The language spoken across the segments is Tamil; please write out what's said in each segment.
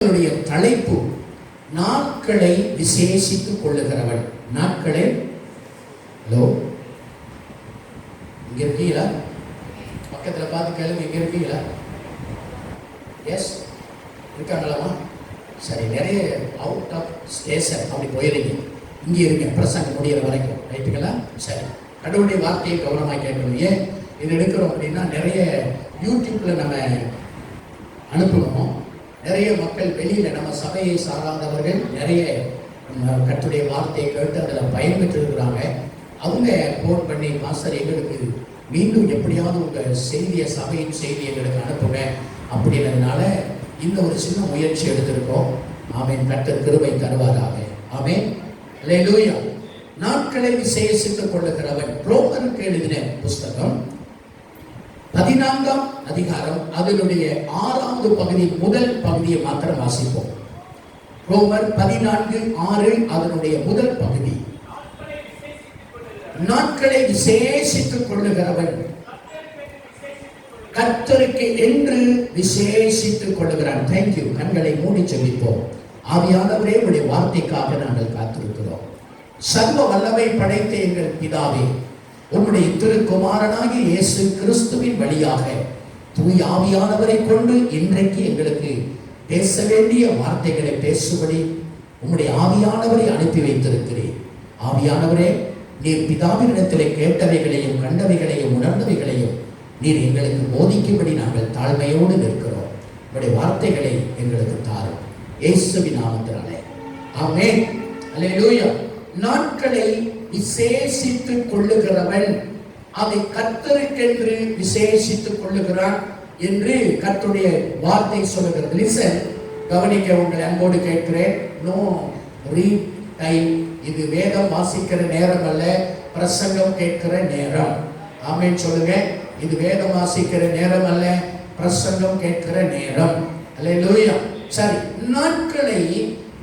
தலைப்பு நாட்களை விசேஷித்துக் கொள்ளுகிறவன். நாட்களை ஹலோ இங்க இருக்கீங்களா? பக்கத்துல பார்த்து கேளுங்க, இங்க இருக்கீங்களா? எஸ் இருக்காங்களாமா? சரி, நிறைய அவுட் ஆஃப் ஸ்டேஷன் அப்படி போயிருங்க, இங்கே இருங்க பிரசங்கம் முடிகிற வரைக்கும், ரைட்டுங்களா? சரி, கடவுளுடைய வார்த்தையை கவனமாக கேட்கணும். ஏன் இது எடுக்கிறோம் அப்படின்னா, நிறைய யூடியூப்ல நம்ம அனுப்பணும். நிறைய மக்கள் வெளியில் நம்ம சபையை சாராதவர்கள் நிறைய கர்த்தருடைய வார்த்தையை கேட்டு அதில் பயன்பெற்று இருக்கிறாங்க. அவங்க ஃபோன் பண்ணி, மாஸ்டர் எங்களுக்கு மீண்டும் எப்படியாவது உங்கள் செய்தியை, சபையின் செய்தியை எங்களுக்கு அனுப்புங்க அப்படின்றதுனால இந்த ஒரு சின்ன முயற்சி எடுத்திருக்கோம். ஆமென். கர்த்தர் கிருபை தருவாராக. ஆமென். அல்லேலூயா. நாட்களை விசேஷித்துக் கொள்ளுகிறவன். ரோமருக்கு எழுதின புஸ்தகம் 14ஆம் அதிகாரம் அதனுடைய 6வது பகுதி, முதல் பகுதியை மாத்திரம் வாசிப்போம். ரோமர் 14:6 அதனுடைய முதல் பகுதி. நாட்களை விசேஷித்துக் கொள்ளுகிறவன் கர்த்தருக்கு என்று விசேஷித்துக் கொள்ளுகிறான். தேங்க்யூ. கண்களை மூடி ஜெபிப்போம். ஆவியானவரே, உடைய வார்த்தைக்காக நாங்கள் காத்திருக்கிறோம். சர்வ வல்லமை படைத்த எங்கள் பிதாவே, உம்முடைய திருக்குமாரனாகிய இயேசு கிறிஸ்துவின் வழியாக தூய் ஆவியானவரை கொண்டு இன்றைக்கு எங்களுக்கு பேச வேண்டிய வார்த்தைகளை பேசும்படி உம்முடைய ஆவியானவரை அனுப்பி வைத்திருக்கிறேன். ஆவியானவரே, நீர் பிதாவினிடத்திலே கேட்டவைகளையும் கண்டவைகளையும் உணர்ந்தவைகளையும் நீர் எங்களுக்கு போதிக்கும்படி நாங்கள் தாழ்மையோடு நிற்கிறோம். உம்முடைய வார்த்தைகளை எங்களுக்கு தாரும், இயேசுவின் நாமத்தினாலே. ஆமென். அல்லேலூயா. நாட்களை விசேஷித்துக் கொள்ளுகிறவன் அதை கர்த்தருக்கென்று விசேஷித்துக் கொள்ளுகிறான் என்று கர்த்தருடைய வார்த்தை சொல்லுகிறது. லிசன், கவனிக்க உங்களை அன்போடு கேட்கிறேன். No read time. இது வேதம் வாசிக்கிற நேரம் அல்ல, பிரசங்கம் கேட்கிற நேரம். ஆமென் சொல்லுங்க. இது வேதம் வாசிக்கிற நேரம் அல்ல, பிரசங்கம் கேட்கிற நேரம். அல்லேலூயா. சரி, நாட்களை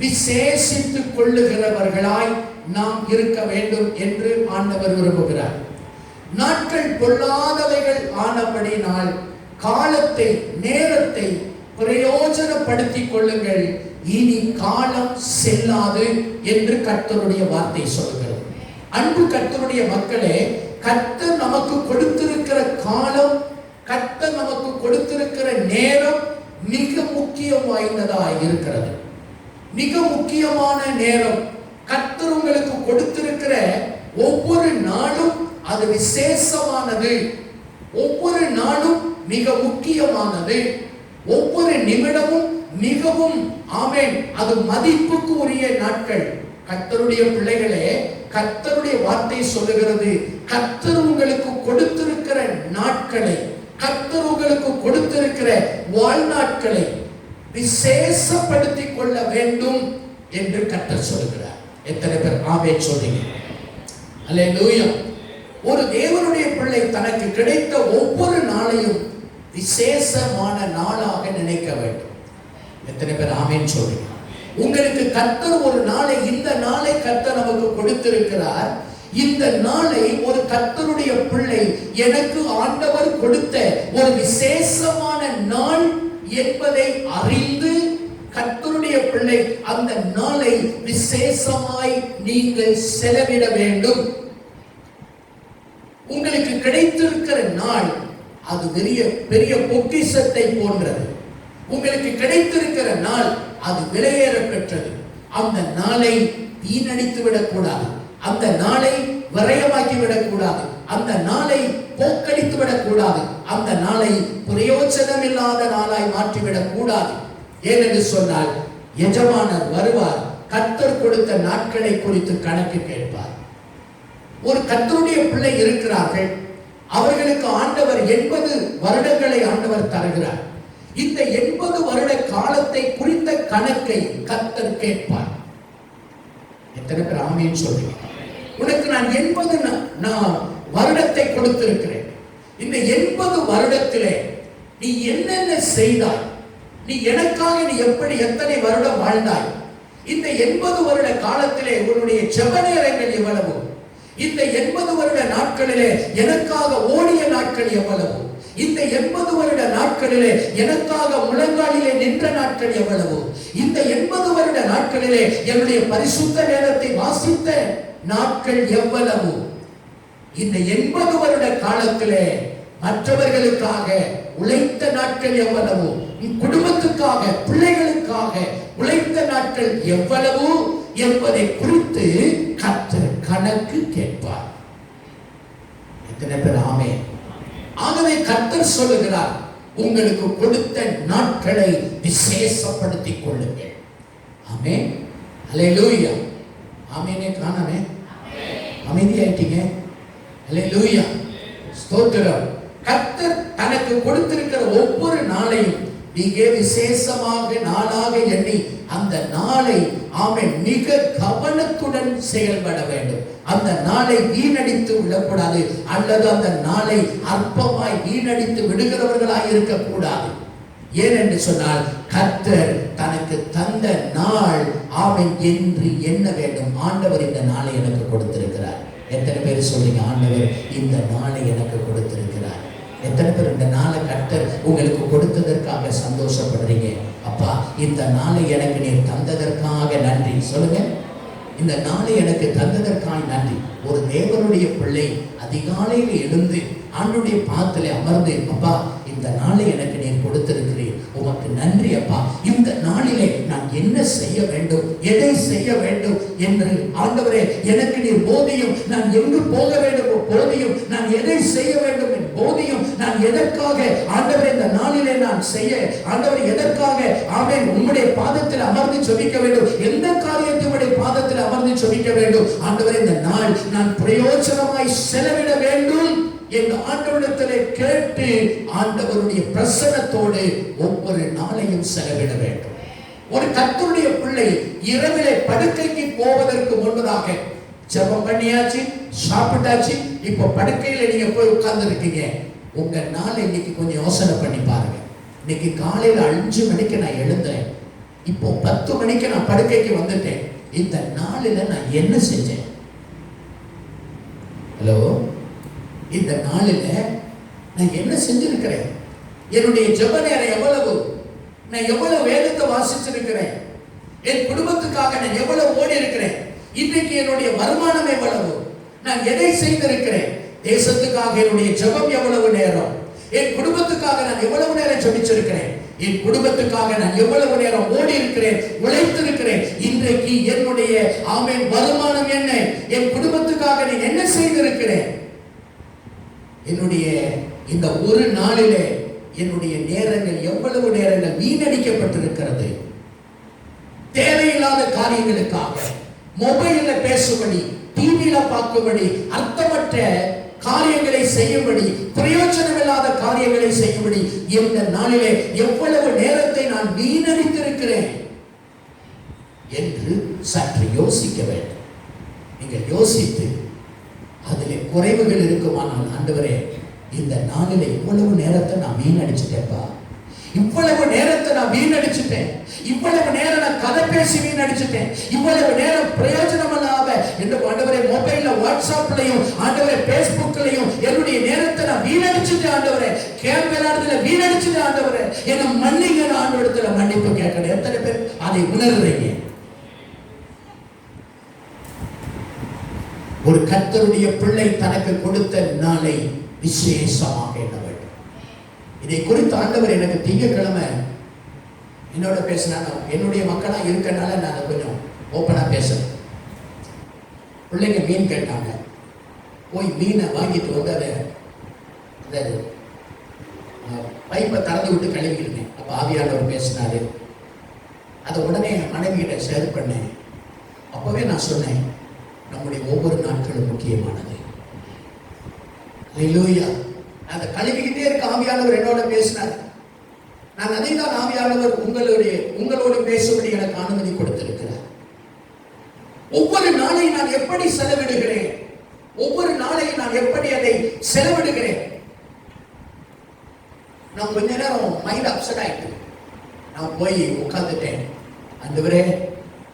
விசேஷித்துக் கொள்ளுகிறவர்களாய் நாம் இருக்க வேண்டும் என்று ஆண்டவர் விரும்புகிறார். நாட்கள் பொல்லாதவைகள் ஆனபடினால் காலத்தை, நேரத்தை பிரயோஜனப்படுத்திக் கொள்ளுங்கள், இனி காலம் செல்லாது என்று கர்த்தருடைய வார்த்தை சொல்கிறது. அன்பு கர்த்தருடைய மக்களே, கர்த்தர் நமக்கு கொடுத்திருக்கிற காலம், கர்த்தர் நமக்கு கொடுத்திருக்கிற நேரம் மிக முக்கியம் வாய்ந்ததாக இருக்கிறது. மிக முக்கியமான நேரம். கர்த்தர் உங்களுக்கு கொடுத்திருக்கிற ஒவ்வொரு நாளும் அது விசேஷமானது. ஒவ்வொரு நாளும் மிக முக்கியமானது. ஒவ்வொரு நிமிடமும் மிகவும், ஆமென், அது மதிப்புக்கு உரிய நாட்கள். கர்த்தருடைய பிள்ளைகளே, கர்த்தருடைய வார்த்தை சொல்லுகிறது, கர்த்தர் உங்களுக்கு கொடுத்திருக்கிற நாட்களை, கர்த்தர் உங்களுக்கு கொடுத்திருக்கிற வாழ்நாட்களை விசேஷப்படுத்திக் கொள்ள வேண்டும் என்று கர்த்தர் சொல்கிறார். எத்தனை பேர் ஆமென் சொல்றீங்க? அல்லேலூயா. ஒரு தேவனுடைய பிள்ளை தனக்கு கிடைத்த ஒவ்வொரு நாளையும் விசேஷமான நாளாக நினைக்க வேண்டும். எத்தனை பேர் ஆமென் சொல்றீங்க? உங்களுக்கு கர்த்தர் ஒரு நாளை, இந்த நாளை கர்த்தர் நமக்கு கொடுத்திருக்கிறார். இந்த நாளை ஒரு கர்த்தருடைய பிள்ளை, எனக்கு ஆண்டவர் கொடுத்த ஒரு விசேஷமான நாள் என்பதை அறிந்து கர்த்தருடைய பிள்ளை அந்த நாளை விசேஷமாய் நீங்கள் செலவிட வேண்டும். உங்களுக்கு கிடைத்திருக்கிற நாள் அது பெரிய பெரிய பொக்கிஷத்தை போன்றது. உங்களுக்கு கிடைத்திருக்கிற நாள் அது விலையேற பெற்றது. அந்த நாளை வீணடித்து விடக்கூடாது. அந்த நாளை விரயமாக்கி விடக்கூடாது. அந்த நாளை போக்கடித்து விடக்கூடாது. அந்த நாளை பிரயோஜனம் இல்லாத நாளாய் மாற்றிவிடக் கூடாது. ஏனென்று சொன்னால், எஜமானர் வருவார், கர்த்தர் கொடுத்த நாட்களை குறித்து கணக்கு கேட்பார். ஒரு கர்த்தருடைய பிள்ளை இருக்கிறார்கள், அவர்களுக்கு ஆண்டவர் 80 வருடங்களை ஆண்டவர் தருகிறார். இந்த 80 வருட காலத்தை குறித்த கணக்கை கர்த்தர் கேட்பார். எத்தனை பேர் ஆமென் சொல்றீங்க? உனக்கு நான் 80 வருடத்தை கொடுத்திருக்கிறேன். இந்த 80 வருடத்திலே நீ என்னென்ன செய்தாய், நீ எனக்காக நீ எப்படி எத்தனை வருடம் வாழ்ந்தாய், இந்த 80 வருட காலத்திலே உன்னுடைய ஜெப நேரங்கள் எவ்வளவு, இந்த 80 வருட நாட்களிலே எனக்காக ஓடிய நாட்கள் எவ்வளவு, இந்த 80 வருட நாட்களிலே எனக்காக முழங்காலிலே நின்ற நாட்கள் எவ்வளவு? இந்த 80 வருட நாட்களிலே என்னுடைய பரிசுத்த வேதத்தை வாசித்த நாட்கள் எவ்வளவு? இந்த 80 வருட காலத்திலே மற்றவர்களுக்காக உழைத்த நாட்கள் எவ்வளவு? குடும்பத்துக்காக, பிள்ளைகளுக்காக உழைத்த நாட்கள் எவ்வளவு என்பதை குறித்து கர்த்தர் கணக்கு கேட்பார். எத்தனை பேர் ஆமென்? ஆகவே கர்த்தர் சொல்லுகிறார், உங்களுக்கு கொடுத்த நாட்களை விசேஷப்படுத்திக் கொள்ளுங்கள். ஆமென். அல்லேலூயா. ஆமெனே காணாமே அமைதியாயிட்டீங்க. அல்லேலூயா. ஸ்தோத்திரம். கர்த்தர் தனக்கு கொடுத்திருக்கிற ஒவ்வொரு நாளையும் மிக விசேஷமாக நாளாக எண்ணி அந்த நாளை ஆமென் மிக கவனத்துடன் செயல்பட வேண்டும். அந்த நாளை வீணடித்து விடக்கூடாது, அல்லது அந்த நாளை அற்பமாய் வீணடித்து விடுகிறவர்களாய் இருக்கக்கூடாது. ஏனென்று சொன்னால் கர்த்தர் தனக்கு தந்த நாள் ஆமென் என்று எண்ண வேண்டும். ஆண்டவர் இந்த நாளை எனக்கு கொடுத்திருக்கிறார். எத்தனை பேர் சொல்றீங்க, ஆண்டவர் இந்த நாளை எனக்கு கொடுத்திருக்கிறார்? எத்தனை பேர் இந்த நாளை கர்த்தர் உங்களுக்கு கொடுத்ததற்காக சந்தோஷப்படுறீங்க? அப்பா, இந்த நாளை எனக்கு நீர் தந்ததற்காக நன்றி சொல்லுங்க. இந்த நாளை எனக்கு தந்ததற்காக நன்றி. ஒரு தேவனுடைய பிள்ளை அதிகாலையில் எழுந்து ஆண்டுடைய பாதத்திலே அமர்ந்து, அப்பா இந்த நாளை எனக்கு நீர் கொடுத்திருக்கிறேன், உமக்கு நன்றி அப்பா. இந்த நாளிலே நான் என்ன செய்ய வேண்டும், எதை செய்ய வேண்டும் என்று ஆண்டவரே எனக்கு நீர் போதியும். நான் எங்கு போக வேண்டும் போதியும். நான் எதை செய்ய வேண்டும் போதியும். நான் எதற்காக ஆண்டவரே இந்த நாளிலே நான் செய்ய, ஆண்டவரே எதற்காக ஆமென் உம்முடைய பாதத்தில் அமர்ந்து ஜெபிக்க வேண்டும், எந்த காரியத்தை உம்முடைய பாதத்தில் அமர்ந்து ஜெபிக்க வேண்டும். ஆண்டவரே இந்த நாள் நான் பிரயோஜனமாய் செலவிட வேண்டும் என்று ஆண்டவரிடத்திலே கேட்டு ஆண்டவருடைய பிரசன்னத்தோடு ஒவ்வொரு நாளையும் செலவிட வேண்டும். ஒரு கர்த்தருடைய பிள்ளை இரவிலே படுக்கைக்கு போவதற்கு முன்பதாக ஜெபம் பண்ணியாச்சு, சாப்பிட்டாச்சு, இப்ப படுக்கையில நீங்க போய் உட்கார்ந்து இருக்கீங்க. உங்க நாளை இன்னைக்கு கொஞ்சம் யோசனை பண்ணி பாருங்க. இன்னைக்கு காலையில 5 மணிக்கு நான் எழுந்தேன், இப்போ 10 மணிக்கு நான் படுக்கைக்கு வந்துட்டேன். இந்த நாளில நான் என்ன செஞ்சேன்? ஹலோ, இந்த நாளில நான் என்ன செஞ்சிருக்கிறேன்? என்னுடைய ஜெப நேரம் எவ்வளவு? நான் எவ்வளவு வேதத்தை வாசிச்சிருக்கிறேன்? என் குடும்பத்துக்காக நான் எவ்வளவு ஓடி இருக்கிறேன்? இன்றைக்கு என்னுடைய வருமானம் எவ்வளவு? நான் எதை செய்திருக்கிறேன்? தேசத்துக்காக என்னுடைய ஜெபம் எவ்வளவு நேரம்? என் குடும்பத்துக்காக நான் எவ்வளவு நேரம் ஜெபிச்சிருக்கிறேன்? என் குடும்பத்துக்காக நான் எவ்வளவு நேரம் ஓடி இருக்கிறேன், உழைத்திருக்கிறேன்? இன்றைக்கு என்னுடைய ஆமென் வருமானம் என்ன? என் குடும்பத்துக்காக நான் என்ன செய்திருக்கிறேன்? என்னுடைய இந்த ஒரு நாளிலே என்னுடைய நேரங்கள் எவ்வளவு நேரங்கள் வீணடிக்கப்பட்டிருக்கிறது? தேவையில்லாத காரியங்களுக்காக, மொபைல்ல பேசும்படி, டிவியில பார்க்கும்படி, அர்த்தமற்ற காரியங்களை செய்யும்படி, பிரயோஜனமில்லாத காரியங்களை செய்யும்படி இந்த நாளிலே எவ்வளவு நேரத்தை நான் வீணடித்திருக்கிறேன் என்று சற்று யோசிக்க வேண்டும். நீங்கள் யோசித்து அதிலே குறைவுகள் இருக்குமானால், ஆண்டவரே இந்த நாளிலே இவ்வளவு நேரத்தை நான் வீணடிச்சுட்டேன்ப்பா, இவ்வளவு நேரத்தை நான் வீணடிச்சுட்டேன், இவ்வளவு நேரம் நான் கதை பேசி வீணடிச்சுட்டேன், இவ்வளவு நேரம் பிரயோஜனம் இல்லாத என்று ஆண்டவரே மொபைல்ல, வாட்ஸ்அப்லயும், ஆண்டவரே பேஸ்புக்லயும் என்னுடைய நேரத்தை நான் வீணடிச்சுட்டேன். ஆண்டவரே கேம் விளையாடுறதுல வீணடிச்சுட்டேன். ஆண்டவரே என்ன மன்னிங்க. ஆண்டவரத்துல மன்னிப்பு கேட்கணும். எத்தனை பேர் அதை உணர்றீங்க? ஒரு கர்த்தருடைய பிள்ளை தனக்கு கொடுத்த நாளை விசேஷமாக எண்ண வேண்டும். இதை குறித்து ஆண்டவர் எனக்கு திங்கட்கிழமை என்னோட பேசினா, என்னுடைய மக்களா இருக்கனால நான் கொஞ்சம் ஓப்பனா பேசுறேன். பிள்ளைங்க மீன் கேட்டாங்க, போய் மீனை வாங்கிட்டு வந்து அதை பைப்பை திறந்து விட்டு கழுவிடுங்க. அப்ப ஆவியானவர் பேசினாரு. அதை உடனே என் மனைவி கிட்ட ஷேர் பண்ணேன். அப்பவே நான் சொன்னேன், நம்முடைய ஒவ்வொரு நாட்களும் முக்கியமானது. அல்லேலூயா. அந்த கழுவிக்கிட்டே இருக்க ஆவியானவர் என்னோட பேசினார். நான் அதை தான் ஆவியானவர் உங்களோடு பேசும்படி எனக்கு அனுமதி கொடுத்திருக்கிறார். ஒவ்வொரு நாளையும் நான் எப்படி செலவிடுகிறேன், ஒவ்வொரு நாளையும் நான் எப்படி அதை செலவிடுகிறேன். நான் கொஞ்ச நேரம் மைண்ட் அப்செட் ஆயிட்டு நான் போய் உட்கார்ந்துட்டேன். ஆண்டவரே,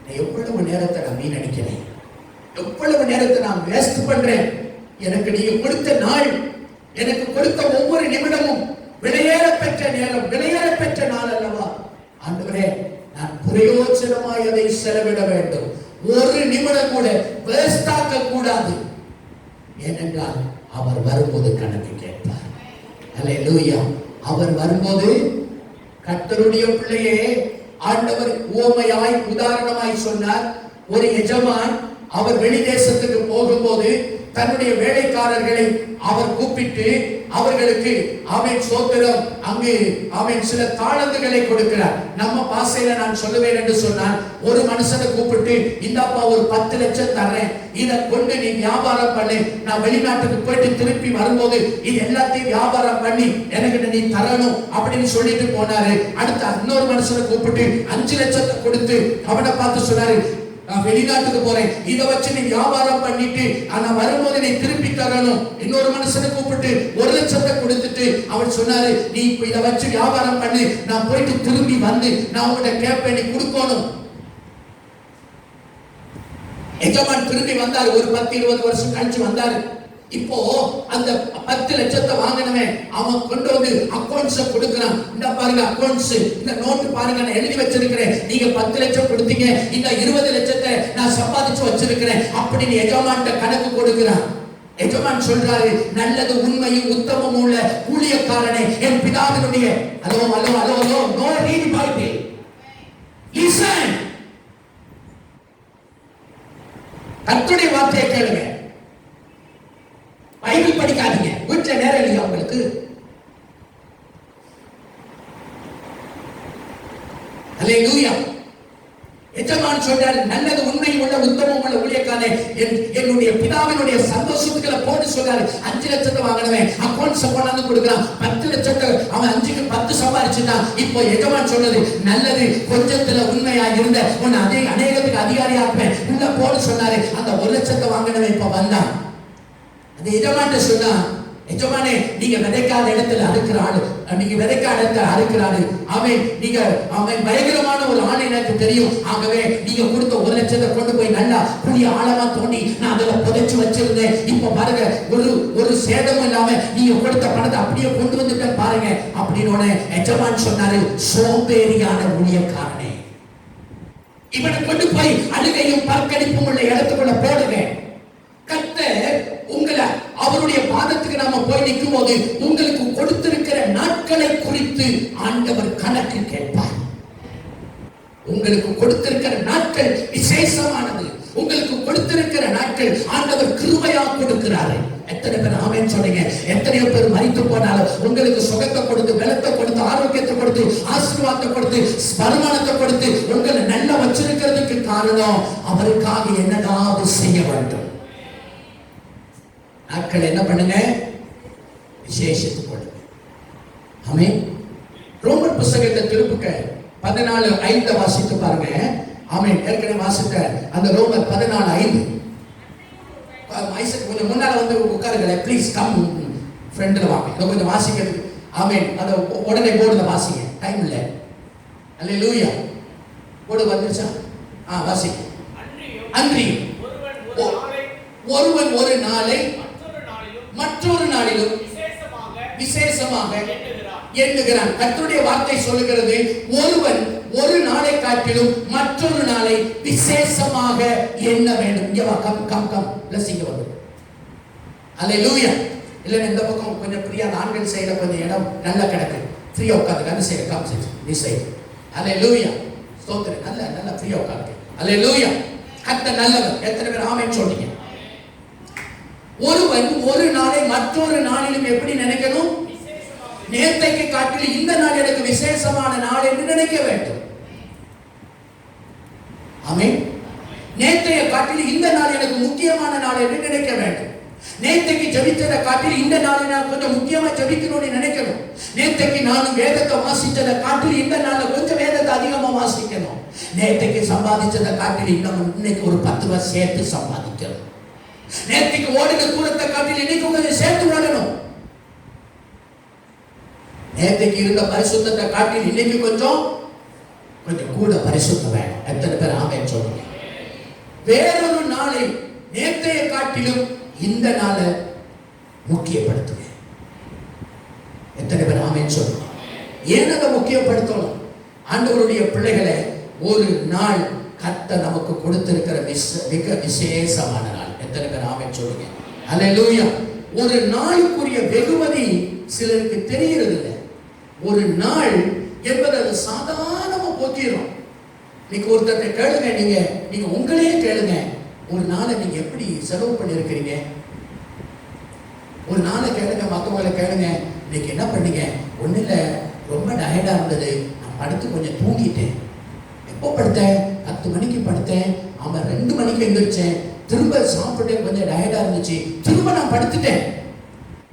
நான் எவ்வளவு நேரத்தை நான் வீணடிக்கிறேன், எவ்வளவு நேரத்தை நான் வேஸ்ட் பண்றேன். எனக்கு நீங்க கொடுத்த நாள், எனக்கு கொடுத்த ஒவ்வொரு நிமிடமும் விலையேற பெற்ற நேரம், விலையேற பெற்ற நாள் அல்லவா? ஆண்டவரே, நான் பிரயோஜனமாய் அதை செலவிட வேண்டும். ஒரு நிமிடம் கூட வேஸ்ட் ஆக்க கூடாது. ஏனென்றால் அவர் வரும்போது கணக்கு கேட்பார். அல்லேலூயா. அவர் வரும்போது, கர்த்தருடைய பிள்ளையே, ஆண்டவர் உவமையாய் உதாரணமாய் சொன்னார். ஒரு எஜமான் அவர் வெளி தேசத்துக்கு போகும்போது தன்னுடைய வேலைக்காரர்களை அவர் கூப்பிட்டு அவர்களுக்கு ஆமென் சோத்திரம் அங்கு ஆமென் சில தாளந்துகளை கொடுக்கிறார். நம்ம பாசையில நான் சொல்லுவேன் என்று சொன்னால், ஒரு மனுஷனை கூப்பிட்டு, இந்தப்பா ஒரு 10 லட்சம் தரேன், இதை கொண்டு நீ வியாபாரம் பண்ணு, நான் வெளிநாட்டுக்கு போயிட்டு திருப்பி வரும்போது இது எல்லாத்தையும் வியாபாரம் பண்ணி எனக்கு நீ தரணும் அப்படின்னு சொல்லிட்டு போனாரு. அடுத்த இன்னொரு மனுஷனை கூப்பிட்டு 5 லட்சத்தை கொடுத்து அவனை பார்த்து சொன்னாரு, நான் வெளிநாட்டுக்கு போறேன், இதை வச்சு நீ வியாபாரம் பண்ணிட்டு ஆனா வரும்போது நீ திருப்பி தரணும். இன்னொரு மனுஷனை கூப்பிட்டு 1 லட்சத்தை கொடுத்துட்டு அவர் சொன்னாரு, நீ இப்ப இதை வச்சு வியாபாரம் பண்ணு, நான் போயிட்டு திரும்பி வந்து நான் உங்கள்கிட்ட கேட்பேன், நீ கொடுக்கணும். எஜமான் திரும்பி வந்தாரு. ஒரு 10-20 வருஷம் கழிச்சு வந்தாரு. இப்போ அந்த 10 லட்சத்தை வாங்கினவன் அவன் கொண்டு வந்து அக்கவுண்ட்ஸ் கொடுக்கிறான். இந்த பாருங்க அக்கவுண்ட்ஸ், இந்த நோட்டு பாருங்க, நான் எழுதி வச்சிருக்கிறேன், நீங்க 10 லட்சம் கொடுத்தீங்க, இந்த 20 லட்சத்தை நான் சம்பாதிச்சு வச்சிருக்கிறேன் அப்படின்னு எஜமான்ட்ட கணக்கு கொடுக்கிறான். எஜமான் சொல்றாரு, நல்லது உண்மையும் உத்தமமும் உள்ள ஊழியக்காரனே, என் பிதாவினுடைய hello hello hello hello no read Bible, listen, கர்த்தருடைய வார்த்தையை கேளுங்க. பைபிள் படிக்காதீங்க. வீட்டுல நேரம் இல்லையா உங்களுக்கு? அல்லேலூயா. எஜமான் சொல்றாரு, நல்லது உண்மையும் உள்ள உத்தமம் உள்ள ஊழியக்காரனே, என்னுடைய பிதாவினுடைய சந்தோஷத்துக்களை போட்டு சொல்றாரு. 5 லட்சத்தை வாங்கினவன் அக்கவுண்ட்ஸ் கொண்டாந்து கொடுக்கிறான். 10 லட்சத்தை அவன் 5க்கு 10 சம்பாதிச்சுட்டான். இப்போ எஜமான் சொன்னது, நல்லது கொஞ்சத்துல உண்மையா இருந்த உன்னை அதே அநேகத்துக்கு அதிகாரியாக்குவேன் உள்ள போட்டு சொன்னாரு. அந்த 1 லட்சத்தை வாங்கினவன் இப்ப வந்தான். அந்த எஜமான்ட்ட சொன்னா, எஜமானே, நீங்க விதைக்காத இடத்துல அறுக்கிற ஆளு, நீங்க விதைக்காத இடத்துல அறுக்கிறாரு. அவன் பயங்கரமான ஒரு ஆணை எனக்கு தெரியும். ஆகவே நீங்க கொடுத்த 1 லட்சத்தை கொண்டு போய் நல்லா குழி ஆழமா தோண்டி நான் அதுல புதைச்சு வச்சிருந்தேன். இப்ப பாருங்க, ஒரு சேதமும் இல்லாம நீங்க கொடுத்த பணத்தை அப்படியே கொண்டு வந்துட்டேன் பாருங்க அப்படின்னு எஜமான் சொன்னாரு, சோம்பேறியான ஊழியக்காரனே, இவனை கொண்டு போய் அழுகையும் பற்கடிப்பும் உள்ள இடத்துக்குள்ள போடுங்க. கர்த்தர் உங்களை அவருடைய பாதத்துக்கு நாம போய் நிற்கும் போது உங்களுக்கு கொடுத்திருக்கிற நாட்களை குறித்து ஆண்டவர் கணக்கு கேட்பார். உங்களுக்கு கொடுத்திருக்கிற நாட்கள் விசேஷமானது. உங்களுக்கு கொடுத்திருக்கிற நாட்கள் ஆண்டவர் கிருபையா கொடுக்கிறாரு. எத்தனை பேர் ஆமென் சொல்றீங்க? எத்தனையோ பேர் மரித்து போனாலும் உங்களுக்கு சுகத்தை கொடுத்து, பலத்தை கொடுத்து, ஆரோக்கியத்தை கொடுத்து, ஆசீர்வாதத்தை கொடுத்து, வருமானத்தை கொடுத்து உங்களை நல்லா வச்சிருக்கிறதுக்கு காரணம் அவருக்காக என்னதாவது செய்ய வேண்டும். நாட்கள் என்ன பண்ணுங்க? விசேஷத்துக் கொள்ளுங்க. ஆமென். ரோமர் புத்தகத்தை திருப்புக்க 14:5 வாசித்து பாருங்க. ஆமென். ஏற்கனவே வாசித்த அந்த ரோமர் 14:5. ஐசக் கொஞ்சம் முன்னால வந்து உட்காருங்க. ப்ளீஸ் கம் ஃப்ரெண்ட்ல வாங்க. கொஞ்சம் வாசிக்கிறது. ஆமென். அத உடனே போர்டுல வாசிங்க. டைம் இல்ல. அல்லேலூயா. போர்டு வந்துருச்சா? வாசிங்க. அன்றியும் ஒருவன் ஒரு நாளை மற்றொரு நாளிலும் விசேஷமாக எண்ணுகிறான். கர்த்தருடைய வார்த்தை சொல்லுகிறது, ஒருவன் ஒரு நாளை காட்டிலும் மற்றொரு நாளை விசேஷமாக எண்ண வேண்டும். இங்க வா, கம் கம் கம் பிளஸிங்க வந்து. அல்லேலூயா. இல்ல இந்த பக்கம் கொஞ்சம் ஃப்ரீயா, ஆண்கள் சைடுல கொஞ்சம் இடம் நல்லா கிடக்கு, ஃப்ரீயா உட்கார்ந்து அந்த side come side the side. Hallelujah. ஸ்தோத்திரம். நல்ல ஃப்ரீயா உட்கார்ந்து. அல்லேலூயா. கர்த்தர் நல்லவர். எத்தனை பேர் ஆமென் சொல்றீங்க? ஒருவன் ஒரு நாளை மற்றொரு நாளிலும் எப்படி நினைக்கணும்? நேற்றைக்கு காட்டிலும் இந்த நாள் எனக்கு விசேஷமான நாள் என்று நினைக்க வேண்டும். ஆமென். நேற்றைய காட்டிலும் இந்த நாள் எனக்கு முக்கியமான நாள் என்று நினைக்க வேண்டும். நேற்றைக்கு ஜெபித்ததை காட்டிலும் இந்த நாளை நான் கொஞ்சம் முக்கியமா ஜெபிக்கணும்னு நினைக்கணும். நேற்றைக்கு நான் வேதத்தை வாசிச்சதை காட்டிலும் இந்த நாள்ல கொஞ்சம் வேதத்தை அதிகமா வாசிக்கணும். நேற்றைக்கு சம்பாதிச்சதை காட்டிலும் இன்னைக்கு ஒரு 10 ரூபாய் சேர்த்து சம்பாதிக்கணும். நேற்றைக்கு ஓடின தூரத்தை காட்டிலும் இன்னைக்கு கொஞ்சம் சேர்த்து ஓடணும். நேற்றைக்கு இருந்த பரிசுத்தத்தை காட்டிலும் இன்னைக்கு கொஞ்சம் கூட பரிசுத்தம் வேணும். எத்தனை பேர் ஆமென் சொல்லுங்க? வேறொரு நாளை நேற்றைய காட்டிலும் இந்த நாளை முக்கியப்படுத்துங்க. எத்தனை எத்தனை பேர் ஆமென் சொல்லுங்க? ஏன் அதை முக்கியப்படுத்தணும்? ஆண்டவருடைய பிள்ளைகளை, ஒரு நாள் கர்த்தர் நமக்கு கொடுத்திருக்கிற மிக விசேஷமான நாள். எத்தனை பேர் ஆமென் சொல்லுங்க? அல்லேலூயா. ஒரு நாளுக்குரிய வெகுமதி சிலருக்கு தெரியறது இல்லை. ஒரு நாள் என்பது அது சாதாரணமா போத்திரும். நீங்க ஒருத்தரை கேளுங்க, நீங்க உங்களையே கேளுங்க, ஒரு நாளை நீங்க எப்படி செலவு பண்ணிருக்கிறீங்க? ஒரு நாளை கேளுங்க, மற்றவங்களை கேளுங்க, இன்னைக்கு என்ன பண்ணீங்க? ஒண்ணு இல்ல, ரொம்ப டயர்டா இருந்தது, நான் படுத்து கொஞ்சம் தூங்கிட்டேன். எப்போ படுத்தேன்? 10 மணிக்கு படுத்தேன். அவன் 2 மணிக்கு எந்திரிச்சேன். திரும்ப சாப்பிட்டு கொஞ்சம் டயர்டா இருந்துச்சு, திரும்ப நான் படுத்துட்டேன்.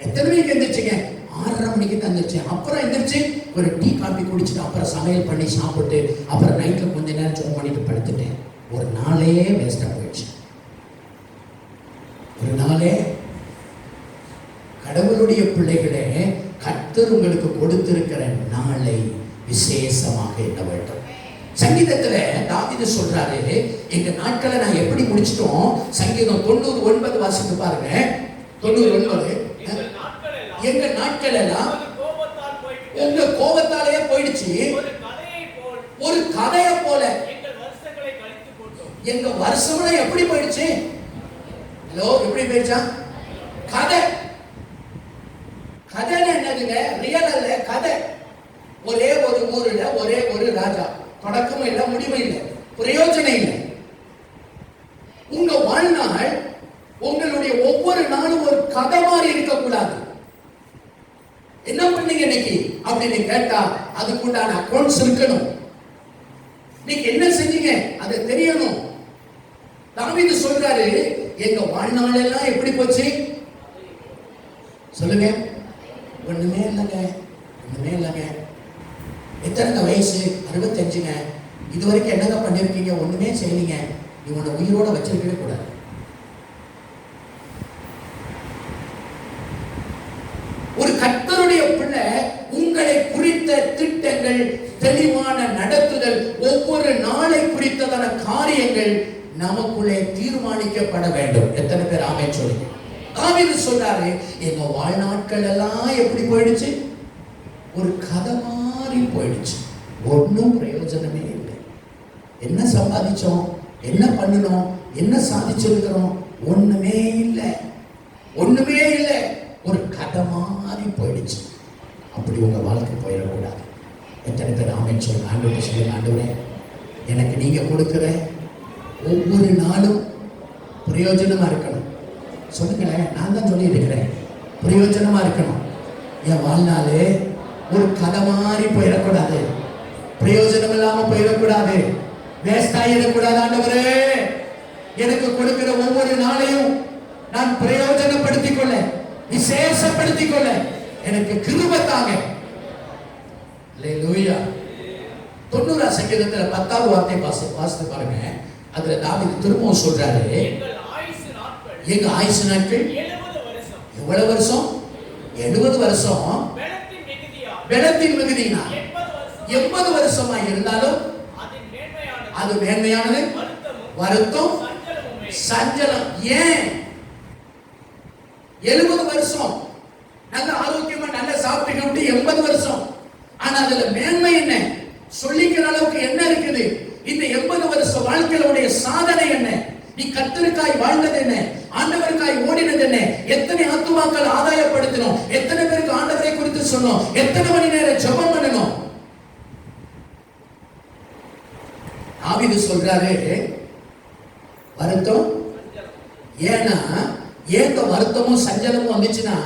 எத்தனை மணிக்கு எந்திரிச்சிங்க? 6:30 மணிக்கு தான் எந்திரிச்சேன். அப்புறம் எந்திரிச்சு ஒரு டீ காபி குடிச்சிட்டு அப்புறம் சமையல் பண்ணி சாப்பிட்டு அப்புறம் நைட்ல கொஞ்ச நேரம் சும்மா பண்ணிட்டு படுத்துட்டேன். ஒரு நாளே வேஸ்டா போயிடுச்சு. ஒரு நாளே. கடவுளுடைய பிள்ளைகளே, கர்த்தர் உங்களுக்கு கொடுத்திருக்கிற நாளை விசேஷமாக எண்ண வேண்டும். சங்கீதத்துல தாவீது சொல்றாரு, எங்க நாட்களை நான் எப்படி முடிச்சிட்டோம்? சங்கீதம் 99 வாசித்து பாருங்க. 99. எங்க நாட்கள் எல்லாம் உங்க கோபத்தாலேயே போயிடுச்சு. ஒரு கதையை போல எங்க வருஷம்ல எப்படி போயிடுச்சு? ஹலோ, எப்படி போயிடுச்சா? கதை. கதை என்னதுங்க? ரியல் அல்ல, கதை. ஒரே ஒரு ஊர்ல ஒரே ஒரு ராஜா, தொடக்கமும் இல்லை முடிவும் இல்லை, பிரயோஜனம் இல்லை. உங்க வாழ்நாள், உங்களுடைய ஒவ்வொரு நாளும் ஒரு கதை மாதிரி இருக்கக்கூடாது. என்ன பண்ணீங்க இன்னைக்கு அப்படின்னு கேட்டா அதுக்குண்டான அக்கௌண்ட்ஸ் இருக்கணும். நீங்க என்ன செஞ்சீங்க அது தெரியணும். தாவீது சொல்றாரு, எங்க வாழ்நாள் எல்லாம் எப்படி போச்சு சொல்லுங்க? ஒண்ணுமே இல்லைங்க, ஒண்ணுமே இல்லைங்க. எத்தனை வயசு? 65ங்க. இது வரைக்கும் என்னங்க பண்ணிருக்கீங்க? ஒண்ணுமே செய்யலீங்க. நீ உன்னை உயிரோட வச்சிருக்கவே கூடாது. ஒரு கர்த்தருடைய பிள்ளை, உங்களை குறித்த திட்டங்கள், தெளிவான நடத்துதல், ஒவ்வொரு நாளை குறித்ததான காரியங்கள் நமக்குள்ளே தீர்மானிக்கப்பட வேண்டும். எத்தனை பேர் ஆமென் சொல்லுங்க? தாவீது சொல்றாரு, எங்க வாழ்நாட்கள் எல்லாம் எப்படி போயிடுச்சு? ஒரு கதை மாதிரி போயிடுச்சு. ஒன்னும் பிரயோஜனமே இல்லை. என்ன சம்பாதிச்சோம்? என்ன பண்ணணும்? என்ன சாதிச்சிருக்கிறோம்? ஒண்ணுமே இல்லை, ஒண்ணுமே இல்லை. ஒரு கதை மாதிரி போயிடுச்சு. அப்படி உங்க வாழ்க்கை போயிடக்கூடாது. எத்தனை பேர் ஆமென் சொல்லுங்க? ஆண்டவரே சொல்லுங்க, ஆண்டவரே எனக்கு நீங்க கொடுக்கிற ஒவ்வொரு நாளும் பிரயோஜனமா இருக்கணும். சொல்லுங்களேன், நான் தான் சொல்லி இருக்கிறேன், பிரயோஜனமா இருக்கணும். என் வாழ்நாளே ஒரு கதை மாதிரி போயிடக்கூடாது, பிரயோஜனம் இல்லாம போயிடக்கூடாது, வேஸ்ட் ஆகிடக்கூடாது. ஆண்டவரே எனக்கு கொடுக்கிற ஒவ்வொரு நாளையும் நான் பிரயோஜனப்படுத்திக் கொள்ள, விசேஷப்படுத்திக் கொள்ள எனக்கு கிருபை தாங்க. அல்லேலூயா. 90 சங்கீதத்துல 10வது வார்த்தை வாசித்து பாருங்க. அதுல தாவீது திரும்பவும் சொல்றாரு, எங்க ஆயுசு நாட்கள் 70 வருஷம். எவ்வளவு வருஷம்? 70 வருஷம். பலத்தின் மிகுதினா 80 வருஷமா இருந்தாலும் அது மேன்மையானது, வருத்தம், சஞ்சலம். ஏன் 70 வருஷம் நல்ல ஆரோக்கியமா நல்ல சாப்பிட்டு 80 வருஷம், ஆனா அதுல மேன்மை என்ன? சொல்லிக்கிற அளவுக்கு என்ன இருக்குது? இந்த 80 வருஷ வாழ்க்கையுடைய சாதனை என்ன? நீ கர்த்தருக்காய் வாழ்ந்தது என்ன? ஆண்டவருக்காய் ஓடினது என்ன? எத்தனை ஆத்துமாக்கள் ஆதாயப்படுத்தணும்? எத்தனை பேருக்கு ஆண்டவரை குறித்து சொன்னோம்? எத்தனை மணி நேரம் ஜெபம் பண்ணணும்? தாவீது சொல்றாரு, வருத்தம். ஏன்னா ஏன் வருத்தமும் சஞ்சலமும் வந்துச்சுன்னா,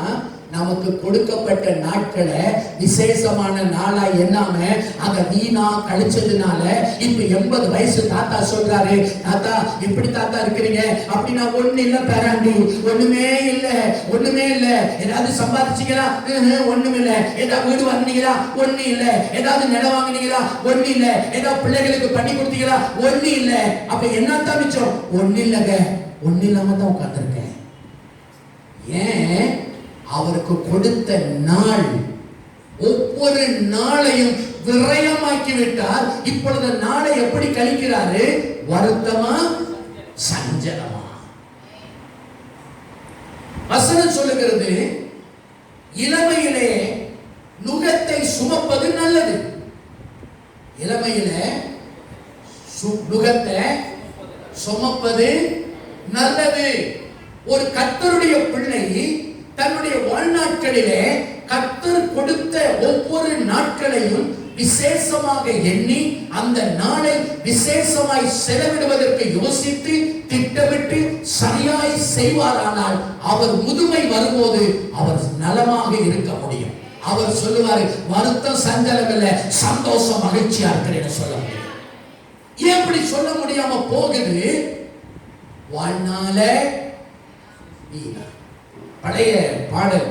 நமக்கு கொடுக்கப்பட்ட நாட்களை விசேஷமான நாளா எண்ணாம அத வீணா கழிச்சதுனால இப்ப 80 வயசு தாத்தா சொல்றாரு, தாத்தா இப்படி தாத்தா இருக்கிறீங்க அப்படின்னா ஒண்ணு இல்ல பேராண்டி, ஒண்ணுமே இல்ல, ஒண்ணுமே இல்ல. ஏதாவது சம்பாதிச்சீங்களா? ஒண்ணும் இல்ல. ஏதாவது வீடு வாங்கினீங்களா? ஒண்ணு இல்ல. ஏதாவது நிலம் வாங்கினீங்களா? ஒண்ணு இல்ல. ஏதாவது பிள்ளைகளுக்கு பண்ணி கொடுத்தீங்களா? ஒண்ணு இல்ல. அப்ப என்னத்தான் மிச்சம்? ஒண்ணு இல்லங்க. ஒண்ணு இல்லாம தான் உட்கார்ந்துருக்கேன். ஏன்? அவருக்கு கொடுத்த நாள், ஒவ்வொரு நாளையும் விரயமாக்கி விட்டார். இப்பொழுது நாளை எப்படி கழிக்கிறாரு? வருத்தமா, சஞ்சலமா? வசனம் சொல்லுகிறது, இளமையிலே நுகத்தை சுமப்பது நல்லது. ஒரு கர்த்தருடைய பிள்ளை தன்னுடைய வாழ்நாட்களிலே கர்த்தர் கொடுத்த ஒவ்வொரு நாட்களையும் விசேஷமாக எண்ணி அந்த நாளை விசேஷமாய் செலவிடுவதற்கு யோசித்து திட்டமிட்டு சரியாய் செய்வாரானால் அவர் முதுமை வரும்போது அவர் நலமாக இருக்க முடியும். அவர் சொல்லுவாரு, வருத்தம் சஞ்சலம் இல்ல, சந்தோஷம் மகிழ்ச்சியா இருக்கிறேன்னு சொல்ல முடியும். எப்படி சொல்ல முடியாம போகுது? வாழ்நாள வீணா. பழைய பாடல்,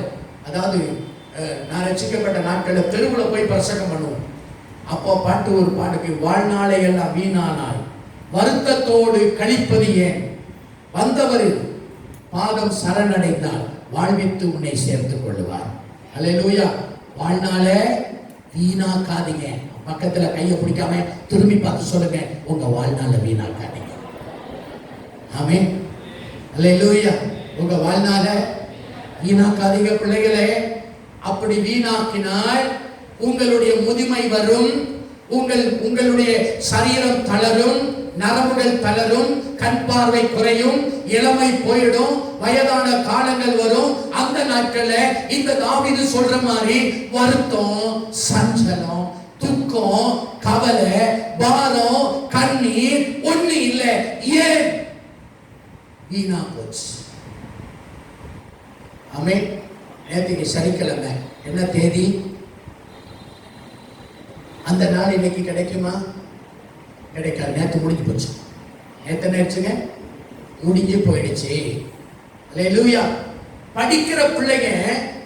அதாவது நான் ரட்சிக்கப்பட்ட நாட்களில் தெருவில் போய் பிரசங்கம் பண்ணுவோம். அப்போ பாட்டு ஒரு பாட்டுக்கு, வாழ்நாளை எல்லாம் வீணானாய் வருத்தத்தோடு கழிப்பது ஏன், வந்தவர் பாதம் சரணடைந்தால் வாழ்வித்து உன்னை சேர்த்துக் கொள்ளுவார். அல்லேலூயா. வாழ்நாளை வீணாக்காதீங்க. பக்கத்துல கையை பிடிக்காம திரும்பி பார்த்து சொல்லுங்க, உங்க வாழ்நாளை வீணாக்காதீங்க. ஆமென். அல்லேலூயா. உங்க வாழ்நாளை வீணாக்காதீங்க பிள்ளைகளே. அப்படி வீணாக்கினால் உங்களுடைய முதுமை வரும், உங்களுடைய சரீரம் தளரும், நரம்புகள் தளரும், கண் பார்வை குறையும், இளமை போயிடும், வயதான காலங்கள் வரும். அந்த நாட்கள்ல இந்த தாவீது சொல்ற மாதிரி வருத்தம், சஞ்சலம், துக்கம், கவலை, பாரம், கண்ணீர் ஒண்ணு இல்லை. ஏன் வீணா போச்சு? ஆமென். நேற்றுக்கு சனிக்கிழமை, என்ன தேதி? அந்த நாள் இன்னைக்கு கிடைக்குமா? கிடைக்காது. நேற்று முடிஞ்சு போச்சு. நேற்று நினைச்சுங்க, முடிஞ்சு போயிடுச்சு. அல்லேலூயா. படிக்கிற பிள்ளைங்க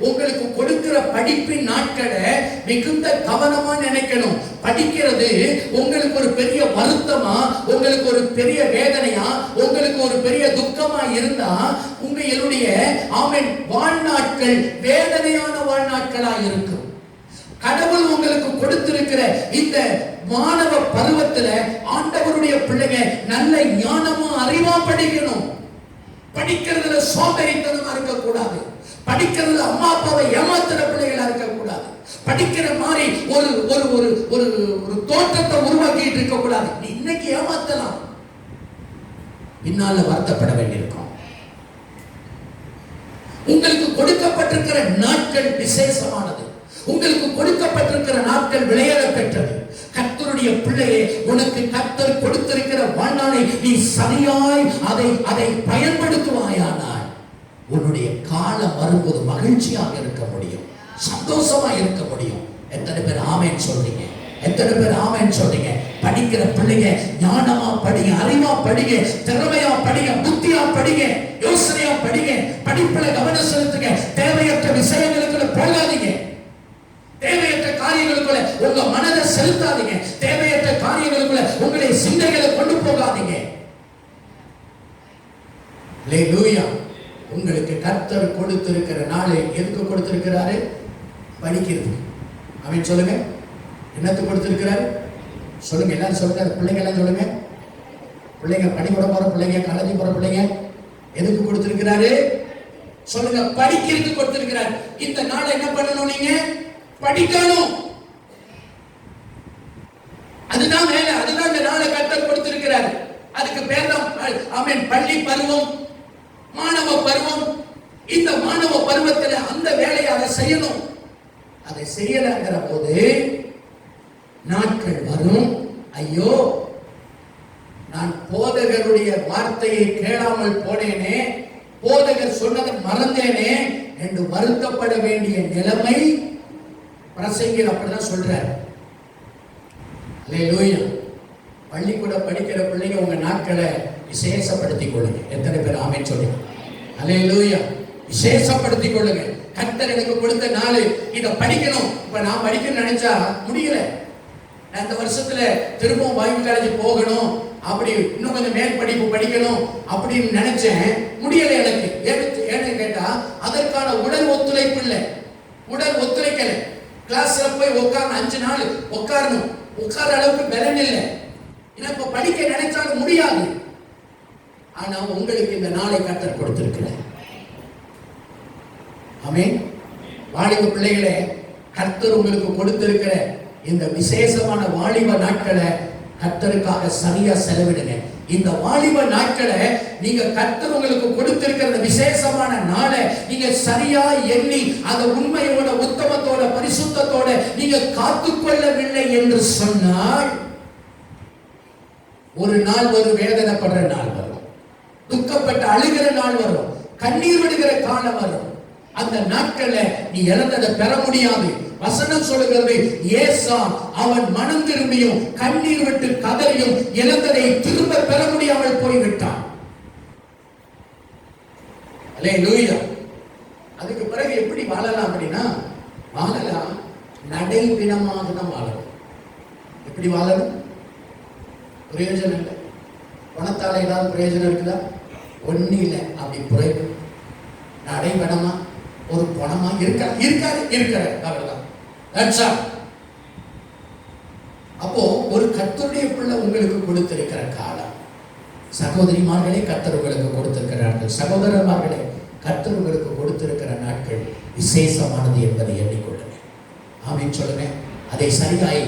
உங்களுக்கு கொடுக்கிற படிப்பின் நாட்களை மிகுந்த கவனமா நினைக்கணும். படிக்கிறது உங்களுக்கு ஒரு பெரிய வருத்தமா, உங்களுக்கு ஒரு பெரிய வேதனையா, உங்களுக்கு ஒரு பெரிய துக்கமா இருந்தா உங்களுடைய ஆமென் வாழ்நாட்கள் வேதனையான வாழ்நாட்களா இருக்கும். கடவுள் உங்களுக்கு கொடுத்திருக்கிற இந்த மாணவ பருவத்துல ஆண்டவருடைய பிள்ளைங்க நல்ல ஞானமா அறிவா படிக்கணும். படிக்கிறதுல சோம்பேறித்தனமா இருக்க கூடாது. படிக்கிறதுல அம்மா அப்பாவை ஏமாத்துற பிள்ளைகளா இருக்க கூடாது. படிக்கிற மாதிரி ஒரு ஒரு ஒரு ஒரு ஒரு தோற்றத்தை உருவாக்கிட்டு இருக்க கூடாது. நீ இன்னைக்கு ஏமாத்தலாம், பின்னால வருத்தப்பட வேண்டியிருக்கும். உங்களுக்கு கொடுக்கப்பட்டிருக்கிற நாட்கள் விசேஷமானது. உங்களுக்கு கொடுக்கப்பட்டிருக்கிற நாட்கள் விளையாட பெற்றது. கர்த்தருடைய பிள்ளையே, உனக்கு கர்த்தர் கொடுத்திருக்கிற வாழ்நாளை நீ சரியாய் அதை பயன்படுத்துவாயானால் உன்னுடைய காலம் வரும்போது மகிழ்ச்சியாக இருக்க முடியும், சந்தோஷமா இருக்க முடியும். எத்தனை பேர் ஆமென் சொல்றீங்க? எத்தனை பேர் ஆமென் சொல்றீங்க? படிக்கிற பிள்ளைங்க ஞானமா படிங்க, அறிவா படிங்க, திறமையா படிங்க, புத்தியா படிங்க, யோசனையா படிங்க. படிப்புல கவனம் செலுத்துங்க. தேவையற்ற விஷயங்களுக்குள்ள போகாதீங்க. தேவையற்ற காரியங்களுக்குள்ள உங்க மனதை செலுத்தாதீங்க. தேவையற்ற காரியங்களுக்குள்ள உங்களுடைய சிந்தைகளை கொண்டு போகாதீங்க. அல்லேலூயா. உங்களுக்கு கர்த்தர் கொடுத்திருக்கிற நாளை எதுக்கு கொடுத்திருக்கிறாரு? படிக்கிறது. அவன் சொல்லுங்க, என்னத்துக்கு கொடுத்திருக்கிறாரு? சொல்லுங்க, எல்லாரும் சொல்லுங்க. பிள்ளைங்க எல்லாம் சொல்லுங்க. பிள்ளைங்க பள்ளிக்கூட போற பிள்ளைங்க, காலேஜ் போற பிள்ளைங்க, எதுக்கு கொடுத்திருக்கிறாரு? சொல்லுங்க, படிக்கிறதுக்கு கொடுத்திருக்கிறார். இந்த நாளை என்ன பண்ணணும்? நீங்க படிக்கணும். அதுதான் வேலை. அதுதான் இந்த நாளை கர்த்தர் கொடுத்திருக்கிறார். அதுக்கு பேர் தான் ஆமென் பள்ளி பருவம், மாணவ பருவம். இந்த மாணவ பருவத்தில் அந்த வேலையை அதை செய்யணும். அதை செய்யலங்கிற போது நாட்கள் வரும், ஐயோ நான் போதகருடைய வார்த்தையை கேளாமல் போனேனே, போதகர் சொன்னதை மறந்தேனே என்று வருத்தப்பட வேண்டிய நிலைமை பிரசங்கியர் அப்படிதான் சொல்றார். அல்லேலூயா. பள்ளிக்கூட படிக்கிற பிள்ளைங்க உங்க நாட்களை விசேஷப்படுத்திக் கொள்ளுங்க. எத்தனை பேர் ஆமென் சொல்லுங்க? அல்லேலூயா. விசேஷப்படுத்திக் கொள்ளுங்க. கர்த்தர் எனக்கு கொடுத்த நாள் இதை படிக்கணும். இப்ப நான் படிக்கணும்னு நினைச்சா முடியல. நான் இந்த வருஷத்துல திரும்பவும் பைபிள் காலேஜ் போகணும், அப்படி இன்னும் கொஞ்சம் மேல் படிப்பு படிக்கணும் அப்படின்னு நினைச்சேன். முடியல எனக்கு. ஏன்னு கேட்டா அதற்கான உடல் ஒத்துழைப்பு இல்லை. உடல் ஒத்துழைக்கல. கிளாஸ்ல போய் உட்கார்ந்து 5 நாள் உட்காரணும். உட்கார அளவுக்கு பலன் இல்லை. இப்ப படிக்க நினைச்சாலும் முடியாது. ஆனா உங்களுக்கு இந்த நாளை கர்த்தர் கொடுத்திருக்கிறார். ஆமென். வாலிப பிள்ளைகளே, கர்த்தர் உங்களுக்கு கொடுத்திருக்கிற இந்த விசேஷமான வாலிப நாட்களை கர்த்தருக்காக சரியா செலவிடுங்க. இந்த வாலிப நாட்களை நீங்க கர்த்தர் உங்களுக்கு கொடுத்திருக்கிற விசேஷமான நாளை நீங்க சரியா எண்ணி அந்த உண்மையோட உத்தமத்தோட பரிசுத்தத்தோட நீங்க காத்துக்கொள்ளவில்லை என்று சொன்னால் ஒரு நாள் வரும், வேதனைப்படுற நாள் வரும், துக்கப்பட்டு அழுகிற நாள் வரும், கண்ணீர் விடுகிற காலம் வரும். அந்த நாட்கள்ல நீ இழந்ததை பெற முடியாது. வசனம் சொல்லுகிறது, ஏசா அவன் மனம் திரும்பியும் கண்ணீர் விட்டு கதறியும் இழந்ததை திரும்ப பெற முடியாமல் போய்விட்டான். அல்லேலூயா. அதுக்கு பிறகு எப்படி வாழலாம் அப்படின்னா, வாழலாம் நடைபிணமாக தான் வாழணும். எப்படி வாழணும்? பிரயோஜனம் இல்லை. பணத்தால ஏதாவது பிரயோஜனம் இருக்குதா? ஒண்ணு இல்லை. அப்படி புரியுது. நடைபெணமா ஒரு பணமா இருக்கிற அவ்வளவுதான். அப்போ ஒரு கர்த்தருடைய பிள்ளை உங்களுக்கு கொடுத்திருக்கிற காலம், சகோதரிமார்களே கர்த்தர் உங்களுக்கு கொடுத்திருக்கிறார்கள், சகோதரமார்களே கர்த்தர் உங்களுக்கு கொடுத்திருக்கிற நாட்கள் விசேஷமானது என்பதை எண்ணிக்கொள்ளுங்க. ஆமென் சொல்லுங்க. அதை சரியாய்